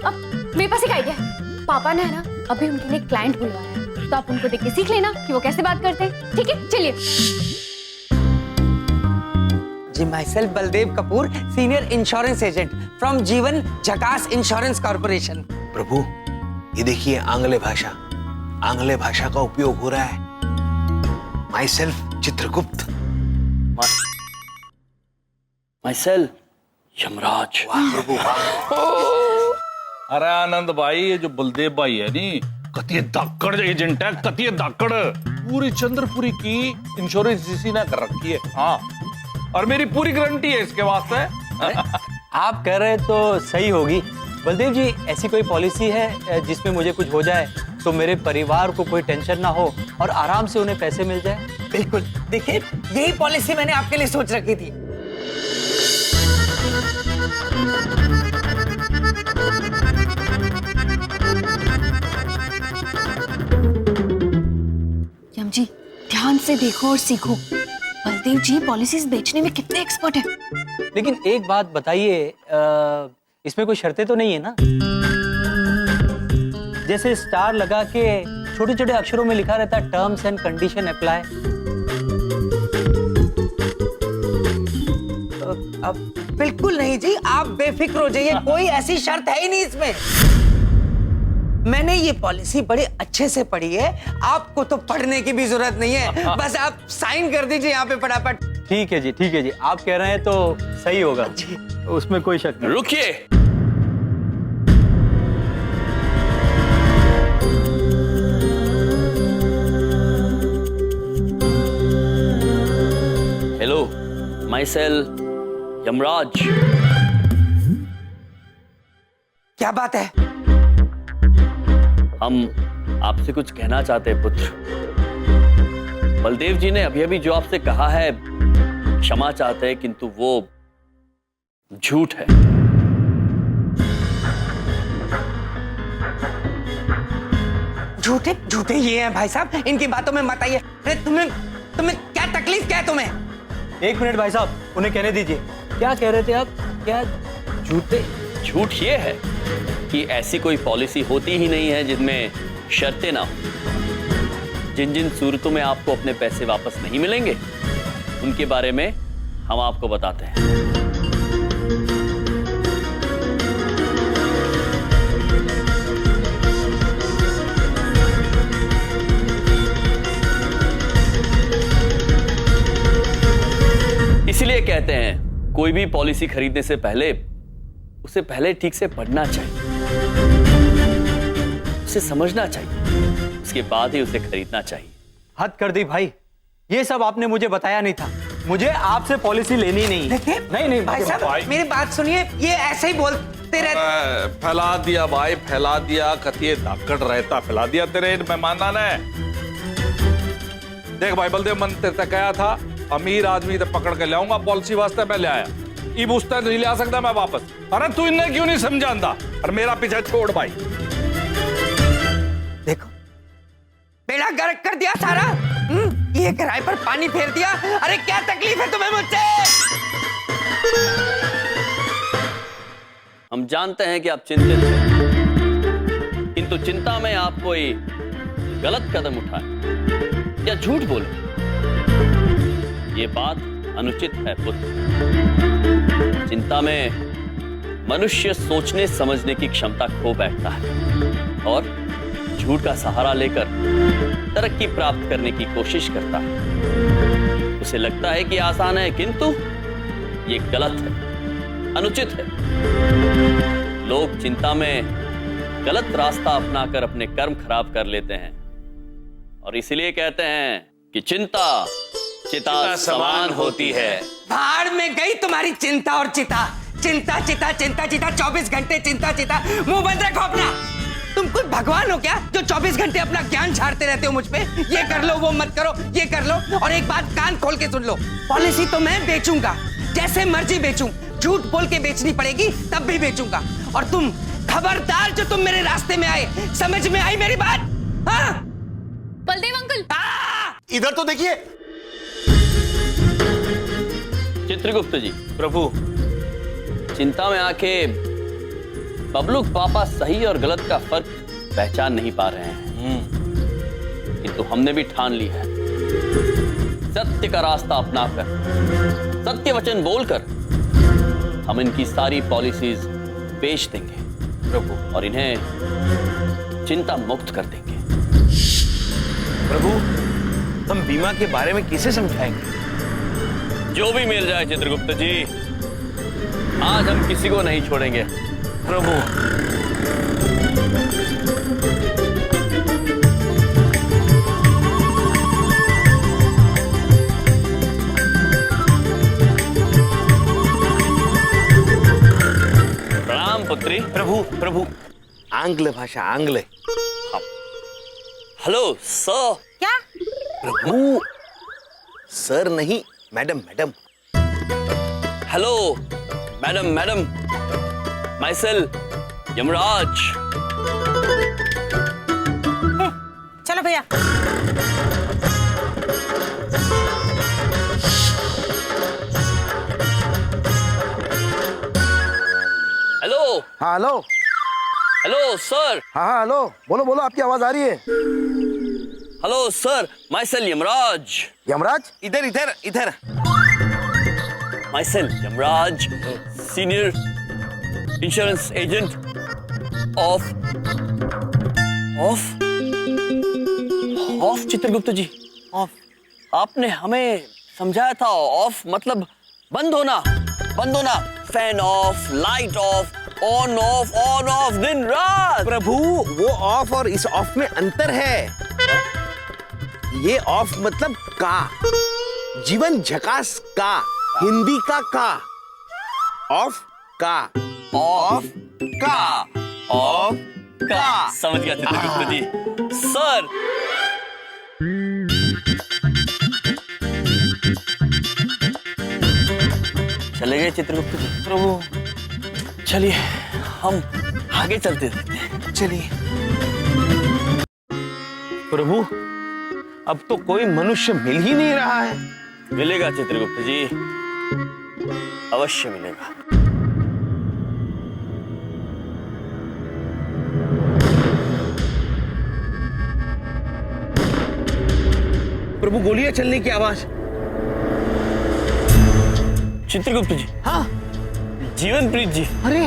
अब मेरे पास एक आइडिया है, पापा ने है ना अभी उनके लिए क्लाइंट बुलवाया है, तो आप उनको देख के सीख लेना कि वो कैसे बात करते हैं। ठीक है, चलिए। जी, myself Baldev Kapoor, senior insurance agent from Jeevan Jhakaas insurance corporation. प्रभु, ये देखिए आंग्ल भाषा का उपयोग हो रहा है। My self Chitragupta. Myself Yamraj. अरे आनंद भाई, ये जो बलदेव भाई है नी, कतिये धाकड़ एजेंट है, कतिये धाकड़। पूरी चंद्रपुरी की इंश्योरेंस इसी ने कर रखी है। हाँ, और मेरी पूरी गारंटी है इसके वास्ते। आप कह रहे तो सही होगी। बलदेव जी, ऐसी कोई पॉलिसी है जिसमें मुझे कुछ हो जाए तो मेरे परिवार को कोई टेंशन ना हो और आराम से उन्हें पैसे मिल जाए? बिल्कुल, देखिए यही पॉलिसी मैंने आपके लिए सोच रखी थी। यम जी, ध्यान से देखो और सीखो। बलदेव जी पॉलिसीज बेचने में कितने एक्सपर्ट हैं। लेकिन एक बात बताइए, इसमें कोई शर्तें तो नहीं है ना? जैसे स्टार लगा के छोटे छोटे अक्षरों में लिखा रहता है टर्म्स एंड कंडीशन अप्लाई। अब बिल्कुल नहीं जी, आप बेफिक्र हो जाइए, कोई ऐसी शर्त है ही नहीं इसमें। मैंने ये पॉलिसी बड़े अच्छे से पढ़ी है, आपको तो पढ़ने की भी जरूरत नहीं है, बस आप साइन कर दीजिए यहाँ पे फटाफट। ठीक है जी, ठीक है जी, आप कह रहे हैं तो सही होगा, उसमें कोई शक नहीं। रुकिए, हेलो, माई सेल्फ यमराज। क्या बात है? हम आपसे कुछ कहना चाहते हैं पुत्र। बलदेव जी ने अभी अभी जो आपसे कहा है क्षमा चाहते हैं, किंतु वो झूठ है। झूठे झूठे ये हैं भाई साहब, इनकी बातों में मत आइए। अरे तुम्हें तुम्हें क्या तकलीफ क्या है तुम्हें? एक मिनट भाई साहब, उन्हें कहने दीजिए। क्या कह रहे थे आप? क्या झूठे? झूठ ये है कि ऐसी कोई पॉलिसी होती ही नहीं है जिनमें शर्तें ना हो। जिन जिन सूरतों में आपको अपने पैसे वापस नहीं मिलेंगे उनके बारे में हम आपको बताते हैं। इसीलिए कहते हैं कोई भी पॉलिसी खरीदने से पहले उसे पहले ठीक से पढ़ना चाहिए, उसे समझना चाहिए, उसके बाद ही उसे खरीदना चाहिए। हद कर दी भाई, ये सब आपने मुझे बताया नहीं था। मुझे आपसे पॉलिसी लेनी नहीं है। देखिए नहीं भाई साहब, मेरी बात सुनिए, ये ऐसे ही बोलते रहते। फैला दिया भाई, फैला दिया। कतिये धाकड़ रहता फैला दिया तेरे मेहमाना ने। देख भाई बलदेव, मन तेरे तक आया था, अमीर आदमी तो पकड़ के लाऊंगा पॉलिसी वास्ते, मैं ले आया। इब उस नहीं ले आ सकता मैं वापस। अरे तू इन्हें क्यों नहीं समझाता? और मेरा पीछे छोड़ भाई। देखो बेड़ा गर्क कर दिया सारा। ये किराए पर पानी फेर दिया। अरे क्या तकलीफ है तुम्हें मुझसे? हम जानते हैं कि आप चिंतित हैं, किंतु चिंता में आप कोई गलत कदम उठाए या झूठ बोले, ये बात अनुचित है पुत्र। चिंता में मनुष्य सोचने समझने की क्षमता खो बैठता है और झूठ का सहारा लेकर तरक्की प्राप्त करने की कोशिश करता है। उसे लगता है कि आसान है, किंतु ये गलत है, अनुचित है। लोग चिंता में गलत रास्ता अपनाकर अपने कर्म खराब कर लेते हैं और इसीलिए कहते हैं कि चिंता चिता समान होती है। भाड़ में गई तुम्हारी चिंता और चिता। चिंता चिता चिंता चिता 24 घंटे चिंता चिता। मुंह बंद रखो अपना। तुम कोई भगवान हो क्या जो 24 घंटे अपना ज्ञान झाड़ते रहते हो मुझ पे? ये कर लो, वो मत करो, ये कर लो। और एक बात कान खोल के सुन लो, पॉलिसी तो मैं बेचूंगा, जैसे मर्जी बेचूं। झूठ बोल के बेचनी पड़ेगी तब भी बेचूंगा। और तुम खबरदार जो तुम मेरे रास्ते में आए, समझ में आई मेरी बात? हाँ? बलदेव अंकल, इधर तो देखिए। चित्रगुप्त जी, प्रभु, चिंता में आके बबलू पापा सही और गलत का फर्क पहचान नहीं पा रहे हैं, किंतु हमने भी ठान ली है सत्य का रास्ता अपनाकर, सत्य वचन बोलकर हम इनकी सारी पॉलिसीज बेच देंगे प्रभु और इन्हें चिंता मुक्त कर देंगे। प्रभु, हम बीमा के बारे में किसे समझाएंगे? जो भी मिल जाए चित्रगुप्त जी, आज हम किसी को नहीं छोड़ेंगे प्रभु। प्रणाम पुत्री। प्रभु प्रभु, आंग्ल भाषा, आंग्ल। Hello sir. क्या? प्रभु, सर नहीं, madam madam. Hello madam madam, my self Yamraj. चलो भैया। हेलो। हाँ हेलो। Hello sir. हाँ हाँ हेलो, बोलो बोलो, आपकी आवाज आ रही है। Hello sir, myself Yamraj. Yamraj? इधर इधर इधर। Myself Yamraj, senior insurance agent of Chitragupta ji. Of? आपने हमें समझाया था ऑफ मतलब बंद होना, बंद होना। Fan of, light of, on off दिन रात। प्रभु, वो ऑफ और इस ऑफ में अंतर है। ये ऑफ मतलब का, जीवन झकास का, हिंदी का का, ऑफ का, ऑफ का। का समझ गया चित्रगुप्त जी। सर चले गए चित्रगुप्त जी। प्रभु चलिए हम आगे चलते रहते हैं। चलिए प्रभु, अब तो कोई मनुष्य मिल ही नहीं रहा है। मिलेगा चित्रगुप्त जी, अवश्य मिलेगा। प्रभु गोलियां चलने की आवाज। चित्रगुप्त जी। हाँ जीवनप्रीत जी। अरे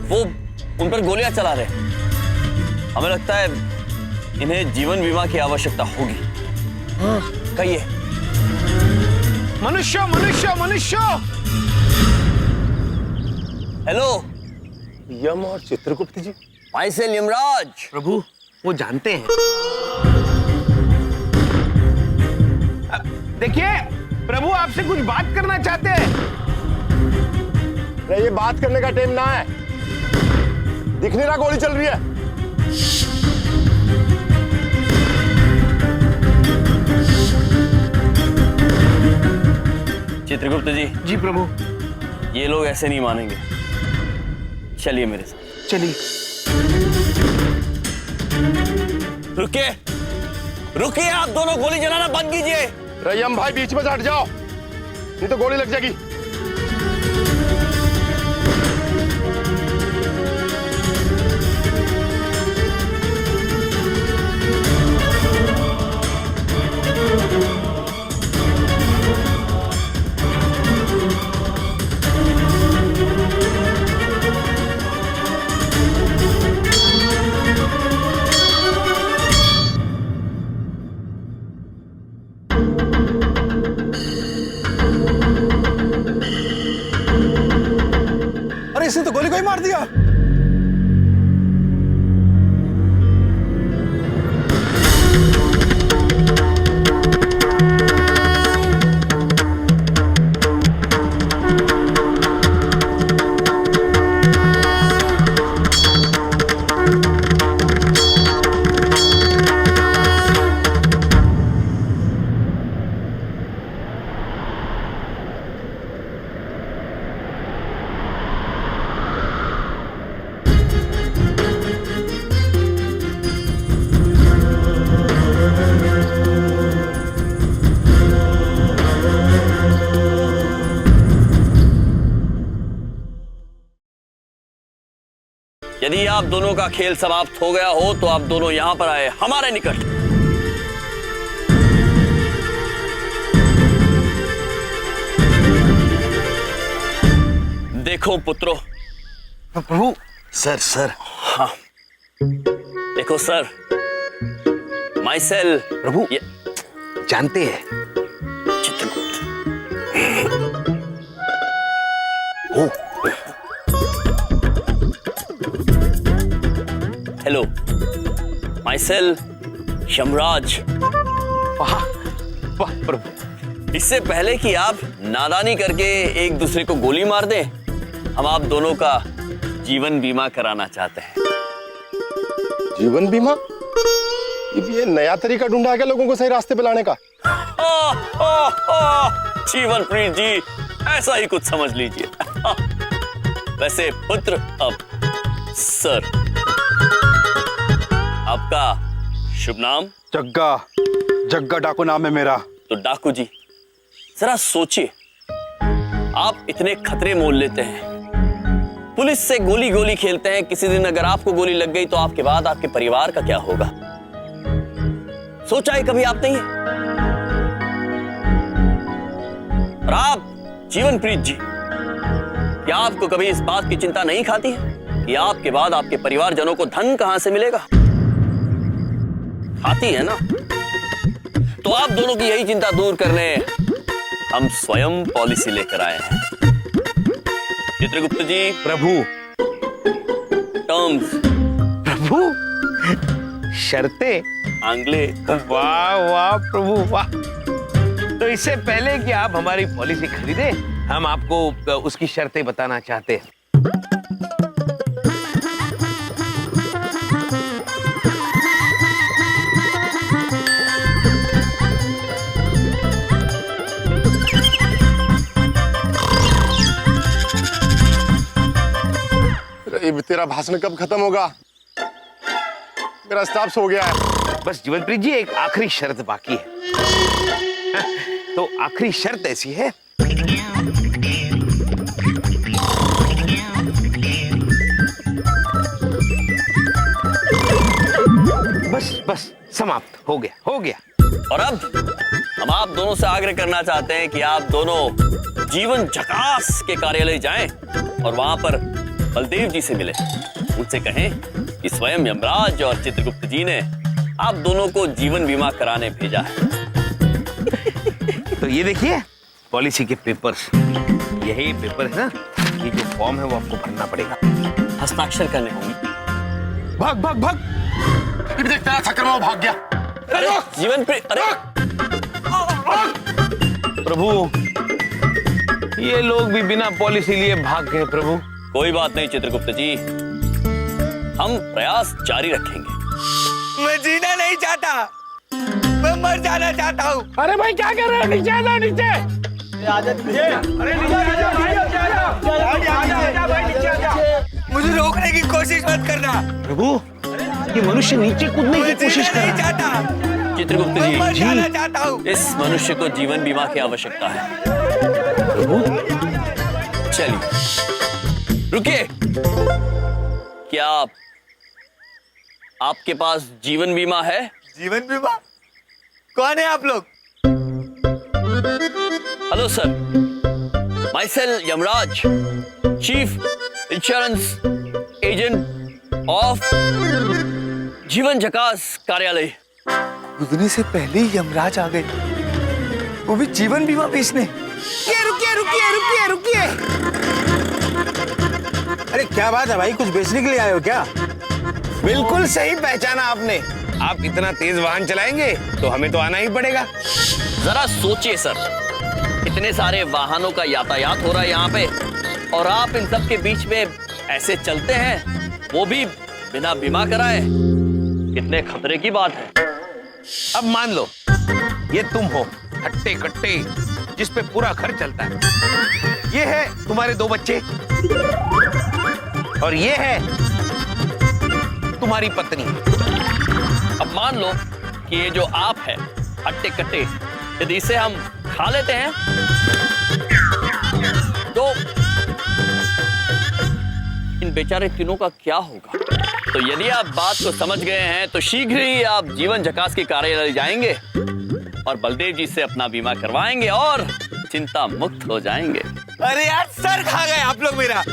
वो उन पर गोलियां चला रहे। हमें लगता है इन्हें जीवन बीमा की आवश्यकता होगी। हाँ कहिए। मनुष्य मनुष्य मनुष्य। हेलो यम और चित्रगुप्त जी। माइसेल यमराज। प्रभु वो जानते हैं। देखिए प्रभु आपसे कुछ बात करना चाहते हैं। नहीं, ये बात करने का टाइम ना है। दिख नहीं रहा गोली चल रही है। चित्रगुप्त जी। जी प्रभु। ये लोग ऐसे नहीं मानेंगे, चलिए मेरे साथ। चलिए। रुकिए रुकिए, आप दोनों गोली चलाना बंद कीजिए। रयम भाई बीच में से हट जाओ, नहीं तो गोली लग जाएगी। अरे इसने तो गोली को ही मार दिया। यदि आप दोनों का खेल समाप्त हो गया हो तो आप दोनों यहां पर आए हमारे निकट। देखो पुत्रों। प्रभु। Sir sir. हाँ देखो सर, माइसेल। प्रभु ये जानते हैं। Chitragupta. Oh hello myself Yamraj. वाह वाह प्रभु। इससे पहले कि आप नादानी करके एक दूसरे को गोली मार दें, हम आप दोनों का जीवन बीमा कराना चाहते हैं। जीवन बीमा? ये नया तरीका ढूंढा है क्या लोगों को सही रास्ते पे लाने का? जीवनप्रीत जी, ऐसा ही कुछ समझ लीजिए। वैसे पुत्र, अब सर, आपका शुभ नाम? जग्गा। जग्गा डाकू नाम है मेरा। तो डाकू जी, जरा सोचिए, आप इतने खतरे मोल लेते हैं, पुलिस से गोली गोली खेलते हैं। किसी दिन अगर आपको गोली लग गई तो आपके बाद आपके परिवार का क्या होगा? सोचा है कभी आपने ये? और आप जीवनप्रीत जी, क्या आपको कभी इस बात की चिंता नहीं खाती है कि आपके बाद आपके परिवारजनों को धन कहां से मिलेगा? खाती है ना? तो आप दोनों की यही चिंता दूर करने हम स्वयं पॉलिसी लेकर आए हैं। चित्रगुप्त जी। प्रभु। टर्म्स। प्रभु शर्तें। आंग्ले। वाह वाह प्रभु वाह। तो इससे पहले कि आप हमारी पॉलिसी खरीदें, हम आपको उसकी शर्तें बताना चाहते हैं। ये तेरा भाषण कब खत्म होगा? मेरा स्टाफ सो गया है। बस जीवनप्रीत जी, एक आखिरी शर्त बाकी है। तो आखिरी शर्त ऐसी है, बस समाप्त हो गया। और अब हम आप दोनों से आग्रह करना चाहते हैं कि आप दोनों जीवन झकास के कार्यालय जाएं और वहां पर बलदेव जी से मिले। उनसे कहें कि स्वयं यमराज और चित्रगुप्त जी ने आप दोनों को जीवन बीमा कराने भेजा है। तो ये देखिए पॉलिसी के पेपर्स, यही पेपर है ना, ये जो फॉर्म है वो आपको भरना पड़ेगा, हस्ताक्षर करने होंगे। भाग। देखता है थकर वो भाग गया। अरे जीवन अरे प्रभु, ये लोग भी बिना पॉलिसी लिए भाग गए प्रभु। कोई बात नहीं चित्रगुप्त जी, हम प्रयास जारी रखेंगे। मैं जीना नहीं चाहता, मैं मर जाना चाहता हूँ। अरे भाई क्या कर रहे हो? नीचे आ जाओ, नीचे। मुझे रोकने की कोशिश मत करना प्रभु, ये मनुष्य नीचे कूदने की कोशिश कर रहा है। चित्रगुप्त मैं मर जी, जाना चाहता हूँ। इस मनुष्य को जीवन बीमा की आवश्यकता है। प्रभु चलिए रुकिए, क्या आपके पास जीवन बीमा है? जीवन बीमा? कौन है आप लोग? Hello sir, myself Yamraj, chief insurance agent of जीवन झकास कार्यालय। कूदने से पहले ही यमराज आ गए, वो भी जीवन बीमा बेचने। रुकिए। अरे क्या बात है भाई, कुछ बेचने के लिए आए हो क्या? बिल्कुल सही पहचाना आपने। आप इतना तेज वाहन चलाएंगे तो हमें तो आना ही पड़ेगा। जरा सोचिए सर, इतने सारे वाहनों का यातायात हो रहा है यहाँ पे, और आप इन सब के बीच में ऐसे चलते हैं, वो भी बिना बीमा कराए। कितने खतरे की बात है। अब मान लो ये तुम हो, हट्टे कट्टे, जिस पे पूरा घर चलता है। ये है तुम्हारे 2 बच्चे और ये है तुम्हारी पत्नी। अब मान लो कि ये जो आप है हट्टे कट्टे, यदि इसे हम खा लेते हैं तो इन बेचारे तीनों का क्या होगा? तो यदि आप बात को समझ गए हैं तो शीघ्र ही आप जीवन झकास के कार्यालय जाएंगे और बलदेव जी से अपना बीमा करवाएंगे और चिंता मुक्त हो जाएंगे। अरे यार, सर खा गए आप लोग मेरा।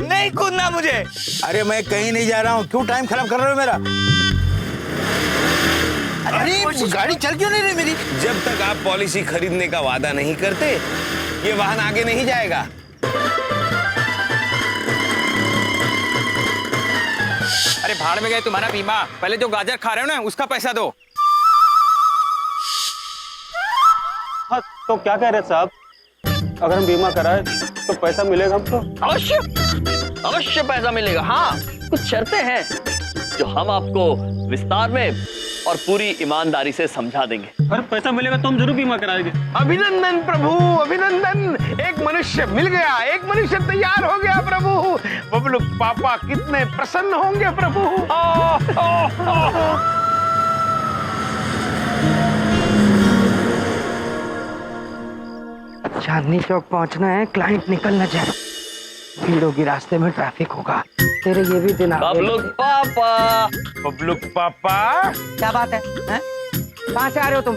नहीं कूदना मुझे। अरे मैं कहीं नहीं जा रहा हूँ, क्यों टाइम खराब कर रहे हो मेरा? अरे गाड़ी चल क्यों नहीं रही मेरी? जब तक आप पॉलिसी खरीदने का वादा नहीं करते, ये वाहन आगे नहीं जाएगा। अरे भाड़ में गए तुम्हारा बीमा, पहले जो गाजर खा रहे हो ना उसका पैसा दो। हाँ, तो क्या कह रहे साहब, अगर हम बीमा कराए तो पैसा मिलेगा हमको? अवश्य पैसा मिलेगा। हाँ, कुछ शर्तें हैं जो हम आपको विस्तार में और पूरी ईमानदारी से समझा देंगे। अरे पैसा मिलेगा तो हम जरूर बीमा कराएंगे। अभिनंदन प्रभु, अभिनंदन। एक मनुष्य मिल गया, एक मनुष्य तैयार हो गया प्रभु। बबलू पापा कितने प्रसन्न होंगे प्रभु। चांदनी चौक पहुंचना है, क्लाइंट निकल न जाए, भीड़ होगी रास्ते में, ट्रैफिक होगा। तेरे ये भी दिन आ गए। बबलू पापा क्या बात है? कहाँ से आ रहे हो तुम?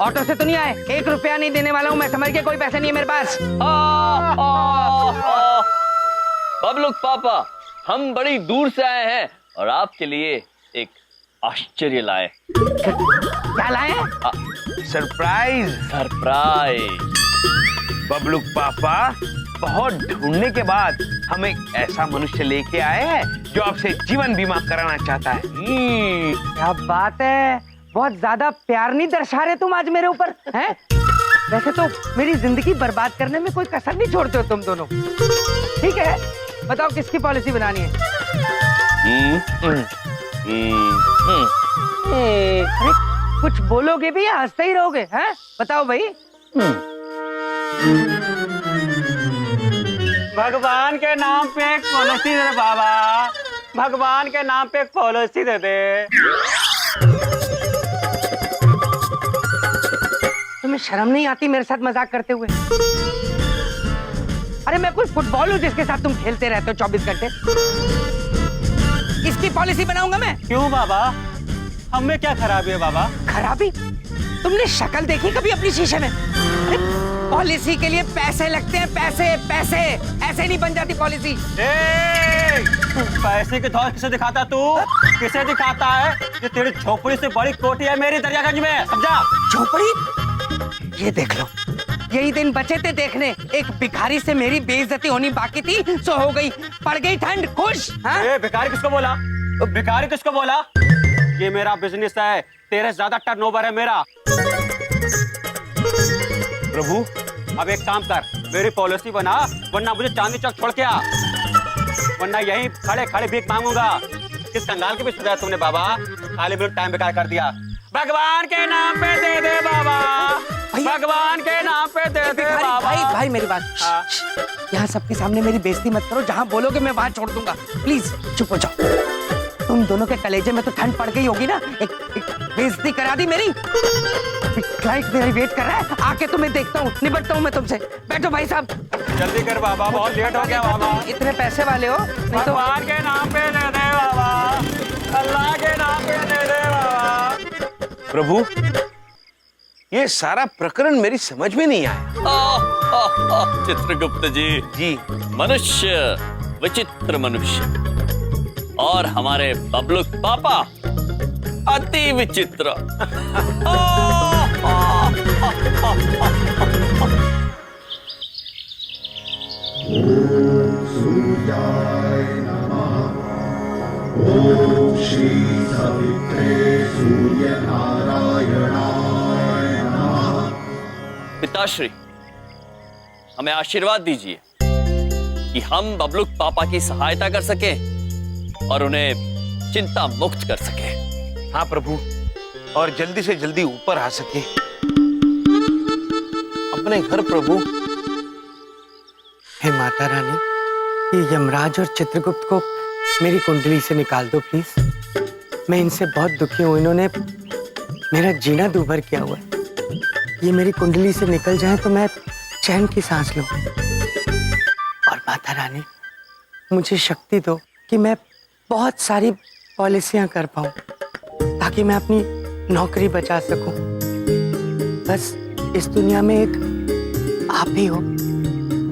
ऑटो से तो नहीं आए? 1 रुपया नहीं देने वाला हूँ मैं, समझ के। कोई पैसा नहीं है मेरे पास। बबलू पापा, हम बड़ी दूर से आए हैं और आपके लिए एक आश्चर्य लाए। क्या लाए? सरप्राइज। बबलू पापा, बहुत ढूंढने के बाद हम एक ऐसा मनुष्य लेके आए हैं जो आपसे जीवन बीमा कराना चाहता है। क्या बात है, बहुत ज्यादा प्यार नहीं दर्शा रहे तुम आज मेरे ऊपर, हैं? वैसे तो मेरी जिंदगी बर्बाद करने में कोई कसर नहीं छोड़ते हो तुम दोनों। ठीक है, बताओ किसकी पॉलिसी बनानी है? अरे कुछ बोलोगे भी या हंसते ही रहोगे? हैं बताओ भाई। भगवान के नाम पे एक पॉलिसी दे दे बाबा, भगवान के नाम पे एक पॉलिसी दे दे। तुम्हें शर्म नहीं आती मेरे साथ मजाक करते हुए? अरे मैं कोई फुटबॉल हूँ जिसके साथ तुम खेलते रहते हो 24 घंटे? इसकी पॉलिसी बनाऊंगा मैं? क्यों बाबा, हमें क्या खराबी है बाबा? खराबी? तुमने शक्ल देखी कभी अपनी शीशे में? अरे पॉलिसी के लिए पैसे लगते हैं, पैसे पैसे, ऐसे नहीं बन जाती पॉलिसी। पैसे की दौड़ किसे दिखाता है तू? किसे दिखाता है? ये तेरी झोपड़ी से बड़ी कोठी है मेरी दरियागंज में, समझा? झोपड़ी? ये देख लो, यही दिन बचे थे देखने। एक भिखारी से मेरी बेइज्जती होनी बाकी थी, सो हो गई। पड़ गई ठंड, खुश? हाँ? भिखारी किसको बोला? भिखारी किसको बोला? ये मेरा बिजनेस है, तेरे ज्यादा टर्नओवर है मेरा। प्रभु अब एक काम कर, मेरी पॉलिसी बना, वरना मुझे चांदनी चौक छोड़ के आ, वरना यहीं खड़े खड़े भीख मांगूंगा। किस कंगाल के पीछे तुमने बाबा? खाली मेरा टाइम बेकार कर दिया। भगवान के नाम पे दे दे बाबा, भगवान के नाम पे दे दे बाबा। भाई मेरी बात, यहाँ सबके सामने मेरी बेइज्जती मत करो। जहाँ बोलोगे मैं वहां छोड़ दूंगा। प्लीज चुप हो जाओ। तुम दोनों के कलेजे में तो ठंड पड़ गई होगी ना। एक बेइज्जती करा दी मेरी। फ्लाइट मेरी वेट कर रहा है, आके तुम्हें देखता हूँ, निपटता हूँ मैं तुमसे। बैठो भाई साहब, जल्दी कर बाबा, बहुत लेट हो गया बाबा। इतने पैसे वाले हो नहीं तो। भगवान के नाम पे दे दे बाबा, अल्लाह के नाम पे दे दे बाबा। प्रभु ये सारा प्रकरण मेरी समझ में नहीं आया। चित्रगुप्त जी, मनुष्य विचित्र मनुष्य, और हमारे बबलू पापा अति विचित्र। पिताश्री, हमें आशीर्वाद दीजिए कि हम बबलू पापा की सहायता कर सके और उन्हें चिंता मुक्त कर सके। हाँ प्रभु, और जल्दी से जल्दी ऊपर आ सके अपने घर। प्रभु हे माता रानी, ये यमराज और चित्रगुप्त को मेरी कुंडली से निकाल दो प्लीज। मैं इनसे बहुत दुखी हूँ, इन्होंने मेरा जीना दूभर किया हुआ है। ये मेरी कुंडली से निकल जाए तो मैं चैन की सांस लूं। और माता रानी मुझे शक्ति दो कि मैं बहुत सारी पॉलिसियां कर पाऊं, ताकि मैं अपनी नौकरी बचा सकूं। बस इस दुनिया में एक आप ही हो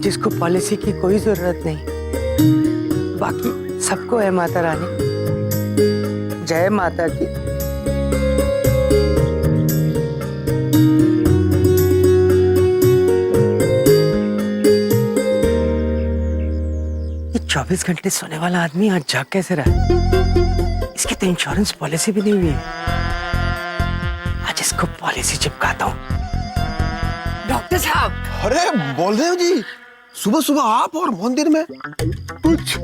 जिसको पॉलिसी की कोई जरूरत नहीं। बाकी सबको है माता रानी। जय माता की। ये 24 घंटे सोने वाला आदमी आज जाग कैसे रहा? इसकी तो इंश्योरेंस पॉलिसी भी नहीं हुई है। आज इसको पॉलिसी चिपकाता हूँ। डॉक्टर साहब। अरे बलदेव जी, सुबह सुबह आप और मंदिर में कुछ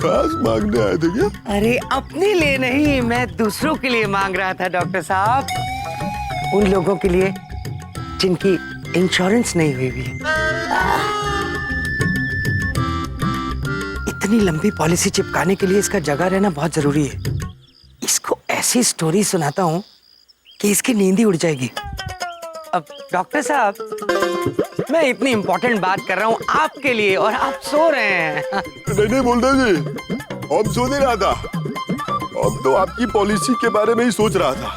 खास मांगने आए थे क्या? अरे अपने लिए नहीं, मैं दूसरों के लिए मांग रहा था डॉक्टर साहब। उन लोगों के लिए जिनकी इंश्योरेंस नहीं हुई है। इतनी लंबी पॉलिसी चिपकाने के लिए इसका जगह रहना बहुत जरूरी है। इसको ऐसी स्टोरी सुनाता हूँ कि इसकी नींद ही उड़ जाएगी। अब डॉक्टर साहब, मैं इतनी इंपॉर्टेंट बात कर रहा हूँ आपके लिए और आप सो रहे हैं। नहीं बलदेव जी, हम सो नहीं रहा था, हम तो आपकी पॉलिसी के बारे में ही सोच रहा था।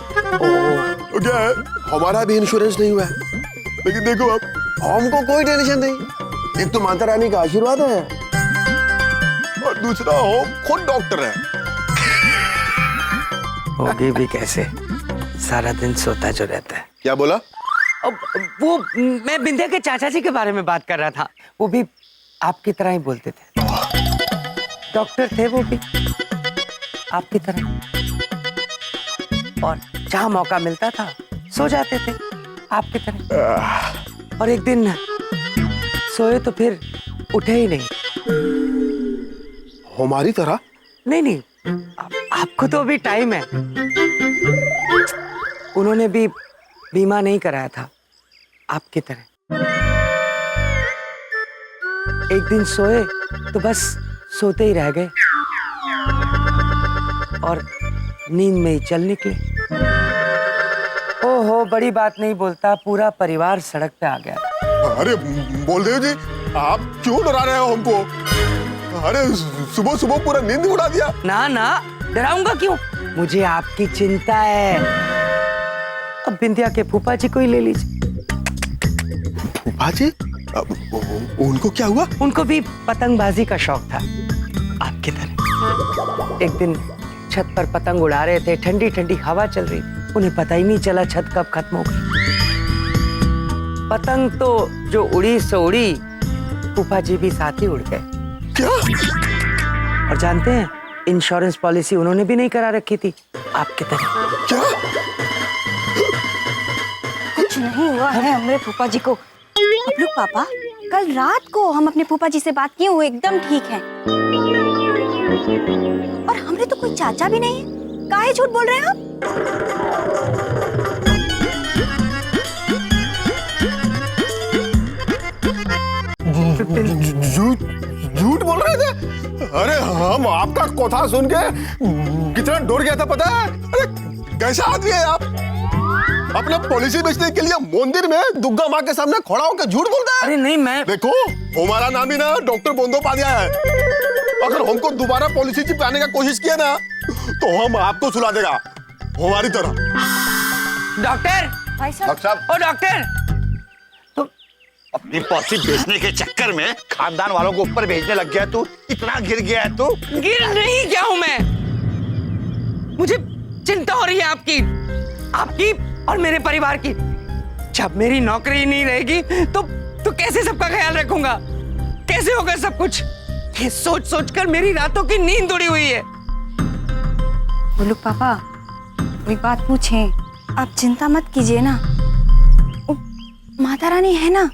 तो क्या है, हमारा भी इंश्योरेंस नहीं हुआ है, लेकिन देखो अब हमको कोई टेंशन नहीं। एक तो माता रानी का आशीर्वाद है और दूसरा हम खुद डॉक्टर है। होगी भी कैसे, सारा दिन सोता जो रहता है। क्या बोला? वो मैं बिंदिया के चाचा जी के बारे में बात कर रहा था। वो भी आपकी तरह ही बोलते थे, डॉक्टर थे वो भी आपकी तरह, और जहां मौका मिलता था सो जाते थे आपकी तरह। और एक दिन सोए तो फिर उठे ही नहीं। हमारी तरह? नहीं, आपको तो अभी टाइम है। उन्होंने भी बीमा नहीं कराया था आपकी तरह। एक दिन सोए तो बस सोते ही रह गए और नींद में ही चल निकले। ओहो, बड़ी बात नहीं बोलता, पूरा परिवार सड़क पे आ गया। अरे बलदेव जी, आप क्यों डरा रहे हो हमको? अरे सुबह सुबह पूरा नींद उड़ा दिया। ना, डराऊंगा क्यों? मुझे आपकी चिंता है। अब बिंदिया के फूफा जी को ही ले लीजिए। फूफा जी? उनको क्या हुआ? उनको भी पतंगबाजी का शौक था आपकी तरह। एक दिन छत पर पतंग उड़ा रहे थे, ठंडी ठंडी हवा चल रही, उन्हें पता ही नहीं चला छत कब खत्म हो गई। पतंग तो जो उड़ी सो उड़ी, फूफा जी भी साथ ही उड़ गए। क्या? और जानते हैं, इंश्योरेंस पॉलिसी उन्होंने भी नहीं करा रखी थी आपकी तरह। क्या? कुछ नहीं हुआ है हमारे फूफा जी को। बबलू पापा, कल रात को हम अपने फूफा जी से बात किए, वो एकदम ठीक है। और हमने तो कोई चाचा भी नहीं है, काहे झूठ बोल रहे हैं आप? झूठ बोल रहे थे? अरे हम आपका कथा सुन के कितना डर गया था पता है? अरे कैसा आदमी है आप? अपना पॉलिसी बेचने के लिए मंदिर में दुर्गा माँ के सामने खड़ा होकर झूठ बोलता है। अरे नहीं, मैं देखो, हमारा नाम ही ना डॉक्टर बंदोपाध्याय है। अगर हमको दोबारा पॉलिसी चिपकाने का कोशिश किया ना तो हम आपको सुला देगा हमारी तरह। डॉक्टर भाई साहब, डॉक्टर साहब, ओ डॉक्टर, अपनी पॉलिसी बेचने के चक्कर में खानदान वालों को ऊपर भेजने लग गया तू। इतना गिर गया है तू। गिर नहीं गया हूं मैं। मुझे चिंता हो रही है आपकी और मेरे परिवार की। जब मेरी नौकरी नहीं रहेगी तो कैसे सबका ख्याल रखूंगा? कैसे होगा सब कुछ? ये सोच सोच कर मेरी रातों की नींद उड़ी हुई है। बोलू पापा, कोई बात पूछें? आप चिंता मत कीजिए ना, माता रानी है ना,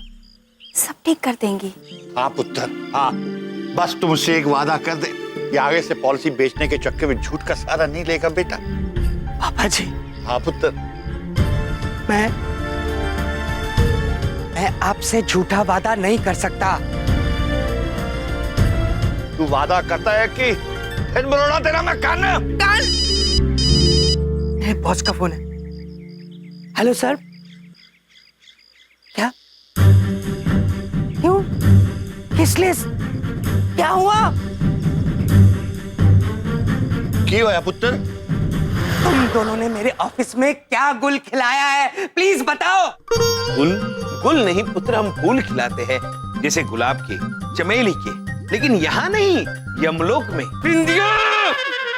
सब ठीक कर देंगी। हाँ पुत्र, हाँ, बस तुम उससे एक वादा कर दे कि आगे से पॉलिसी बेचने के चक्कर में झूठ का सहारा नहीं लेगा बेटा। पापा जी, हाँ पुत्र, मैं आपसे झूठा वादा नहीं कर सकता। तू वादा करता है कि फिर बरोड़ा तेरा मैं कान। मेरे बॉस का फोन है। हेलो सर, क्या? क्यों? किस लिए? क्या हुआ? क्यों है पुत्र? तुम दोनों ने मेरे ऑफिस में क्या गुल खिलाया है? प्लीज बताओ। गुल नहीं पुत्र, हम फूल खिलाते हैं, जैसे गुलाब के, चमेली के, लेकिन यहाँ नहीं, यमलोक में। बिंदिया,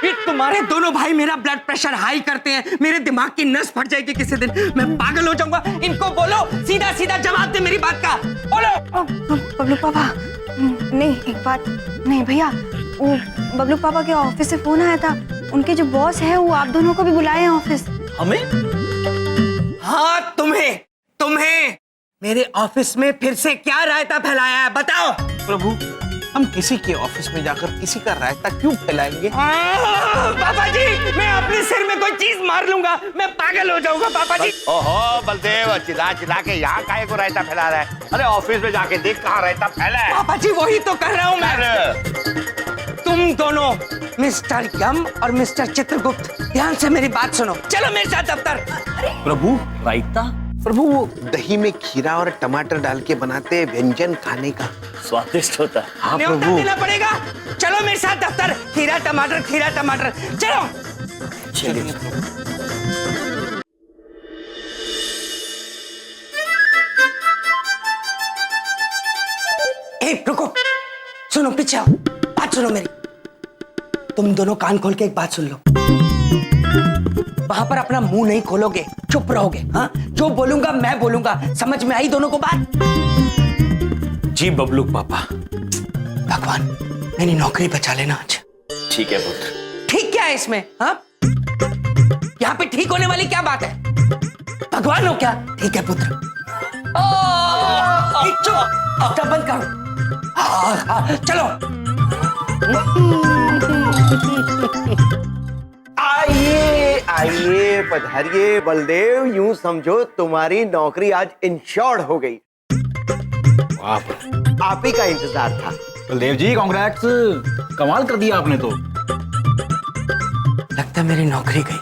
ये तुम्हारे दोनों भाई मेरा ब्लड प्रेशर हाई करते हैं। मेरे दिमाग की नस फट जाएगी किसी दिन, मैं पागल हो जाऊंगा। इनको बोलो सीधा सीधा जवाब दे मेरी बात का। बोलो। बबलू पापा, नहीं, एक बात नहीं भैया, वो बबलू पापा के ऑफिस से फोन आया था, उनके जो बॉस है वो आप दोनों को भी बुलाए हैं ऑफिस। हमें? हाँ, तुम्हें मेरे ऑफिस में फिर से क्या रायता फैलाया है? बताओ। प्रभु, हम किसी के ऑफिस में जाकर किसी का रायता क्यों फैलाएंगे? पापा जी, मैं अपने सिर में कोई चीज मार लूंगा, मैं पागल हो जाऊंगा पापा जी। ओहो बलदेव, चिल्ला चिल्ला के यहाँ काहे को रायता फैला रहा है? अरे ऑफिस में जाके देख कहाँ रायता फैला है। पापा जी, वही तो कर रहा हूँ मैं। तुम दोनों, मिस्टर यम और मिस्टर चित्रगुप्त, ध्यान से मेरी बात सुनो। चलो मेरे साथ दफ्तर। प्रभु, रायता? प्रभु, वो दही में खीरा और टमाटर डाल के बनाते व्यंजन खाने का स्वादिष्ट होता है। हाँ न्योता प्रभु। देना पड़ेगा। चलो मेरे साथ दफ्तर। खीरा टमाटर, चलो। चलिए। रुको, सुनो, पीछे आओ, बात सुनो मेरी। तुम दोनों कान खोल के एक बात सुन लो। वहां पर अपना मुंह नहीं खोलोगे, चुप रहोगे। हाँ, जो बोलूंगा मैं बोलूंगा। समझ में आई दोनों को बात? जी बबलू पापा। भगवान, मेरी नौकरी बचा लेना आज। ठीक है पुत्र। ठीक क्या है इसमें? हाँ, यहाँ पे ठीक होने वाली क्या बात है? भगवान हो क्या? ठीक है पुत्र। चुप बंद करो। हाँ, चलो। आइए आइए पधारिए बलदेव, यूं समझो तुम्हारी नौकरी आज इंश्योर्ड हो गई। आप ही का इंतजार था। बलदेव जी कांग्रेट्स, कमाल कर दिया आपने तो। लगता है मेरी नौकरी गई।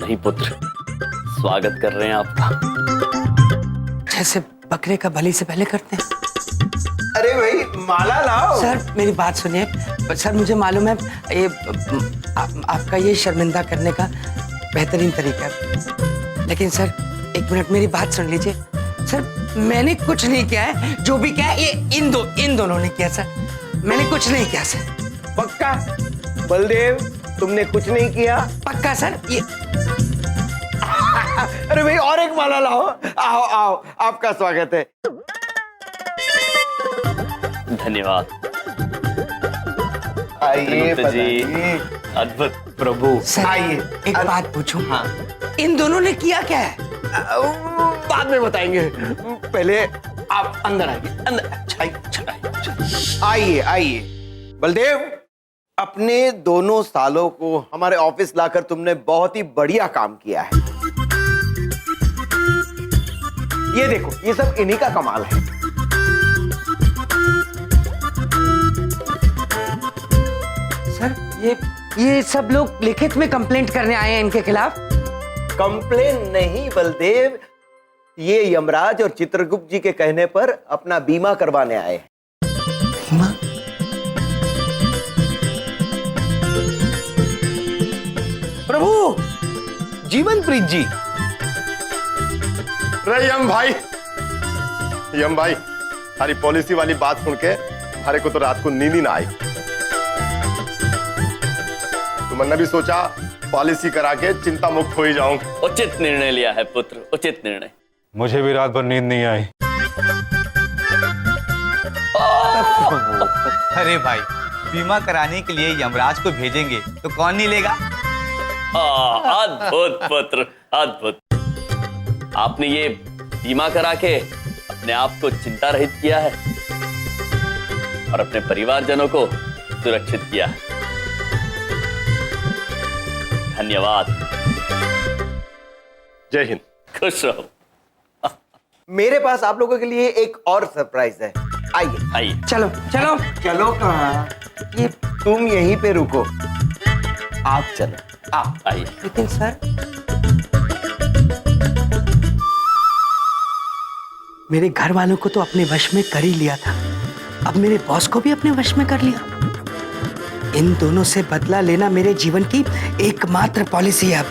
नहीं पुत्र, स्वागत कर रहे हैं आपका। जैसे बकरे का बलि से पहले करते हैं। अरे भाई माला लाओ। सर मेरी बात सुनिए। सर मुझे मालूम है ये आपका ये शर्मिंदा करने का बेहतरीन तरीका है, लेकिन सर एक मिनट मेरी बात सुन लीजिए। सर मैंने कुछ नहीं किया है, जो भी किया है ये इन दोनों ने किया। सर मैंने कुछ नहीं किया सर। पक्का बलदेव तुमने कुछ नहीं किया? पक्का सर। ये अरे भाई और एक माला लाओ। आओ आओ, आपका स्वागत है। धन्यवाद। आइए जी, पधारिए। अद्भुत। प्रभु सर आइए। एक बात पूछूं? हाँ। इन दोनों ने किया क्या है? बाद में बताएंगे, पहले आप अंदर आइए। अंदर आइए आइए। बलदेव, अपने दोनों सालों को हमारे ऑफिस लाकर तुमने बहुत ही बढ़िया काम किया है। ये देखो, ये सब इन्हीं का कमाल है। सर ये सब लोग लिखित में कंप्लेंट करने आए हैं इनके खिलाफ। कंप्लेन नहीं बलदेव, ये यमराज और चित्रगुप्त जी के कहने पर अपना बीमा करवाने आए हैं। बीमा? प्रभु, जीवन प्रीत जी। रे यम भाई, हमारी पॉलिसी वाली बात सुन के हमारे को तो रात को नींद ही ना आई। तुमने भी सोचा पॉलिसी करा के चिंता मुक्त हो ही जाऊंगा। उचित निर्णय लिया है पुत्र, उचित निर्णय। मुझे भी रात भर नींद नहीं आई। अरे भाई, बीमा कराने के लिए यमराज को भेजेंगे तो कौन नहीं लेगा? अद्भुत पुत्र, अद्भुत। आपने ये बीमा करा के अपने आप को चिंता रहित किया है और अपने परिवारजनों को सुरक्षित किया है। धन्यवाद। जय हिंद। खुश रहो। मेरे पास आप लोगों के लिए एक और सरप्राइज है। आइए आइए। चलो चलो। चलो कहाँ? ये तुम यहीं पे रुको, आप चलो। आओ। आइए। लेकिन सर मेरे घर वालों को तो अपने वश में कर ही लिया था, अब मेरे बॉस को भी अपने वश में कर लिया। इन दोनों से बदला लेना मेरे जीवन की एकमात्र पॉलिसी है अब।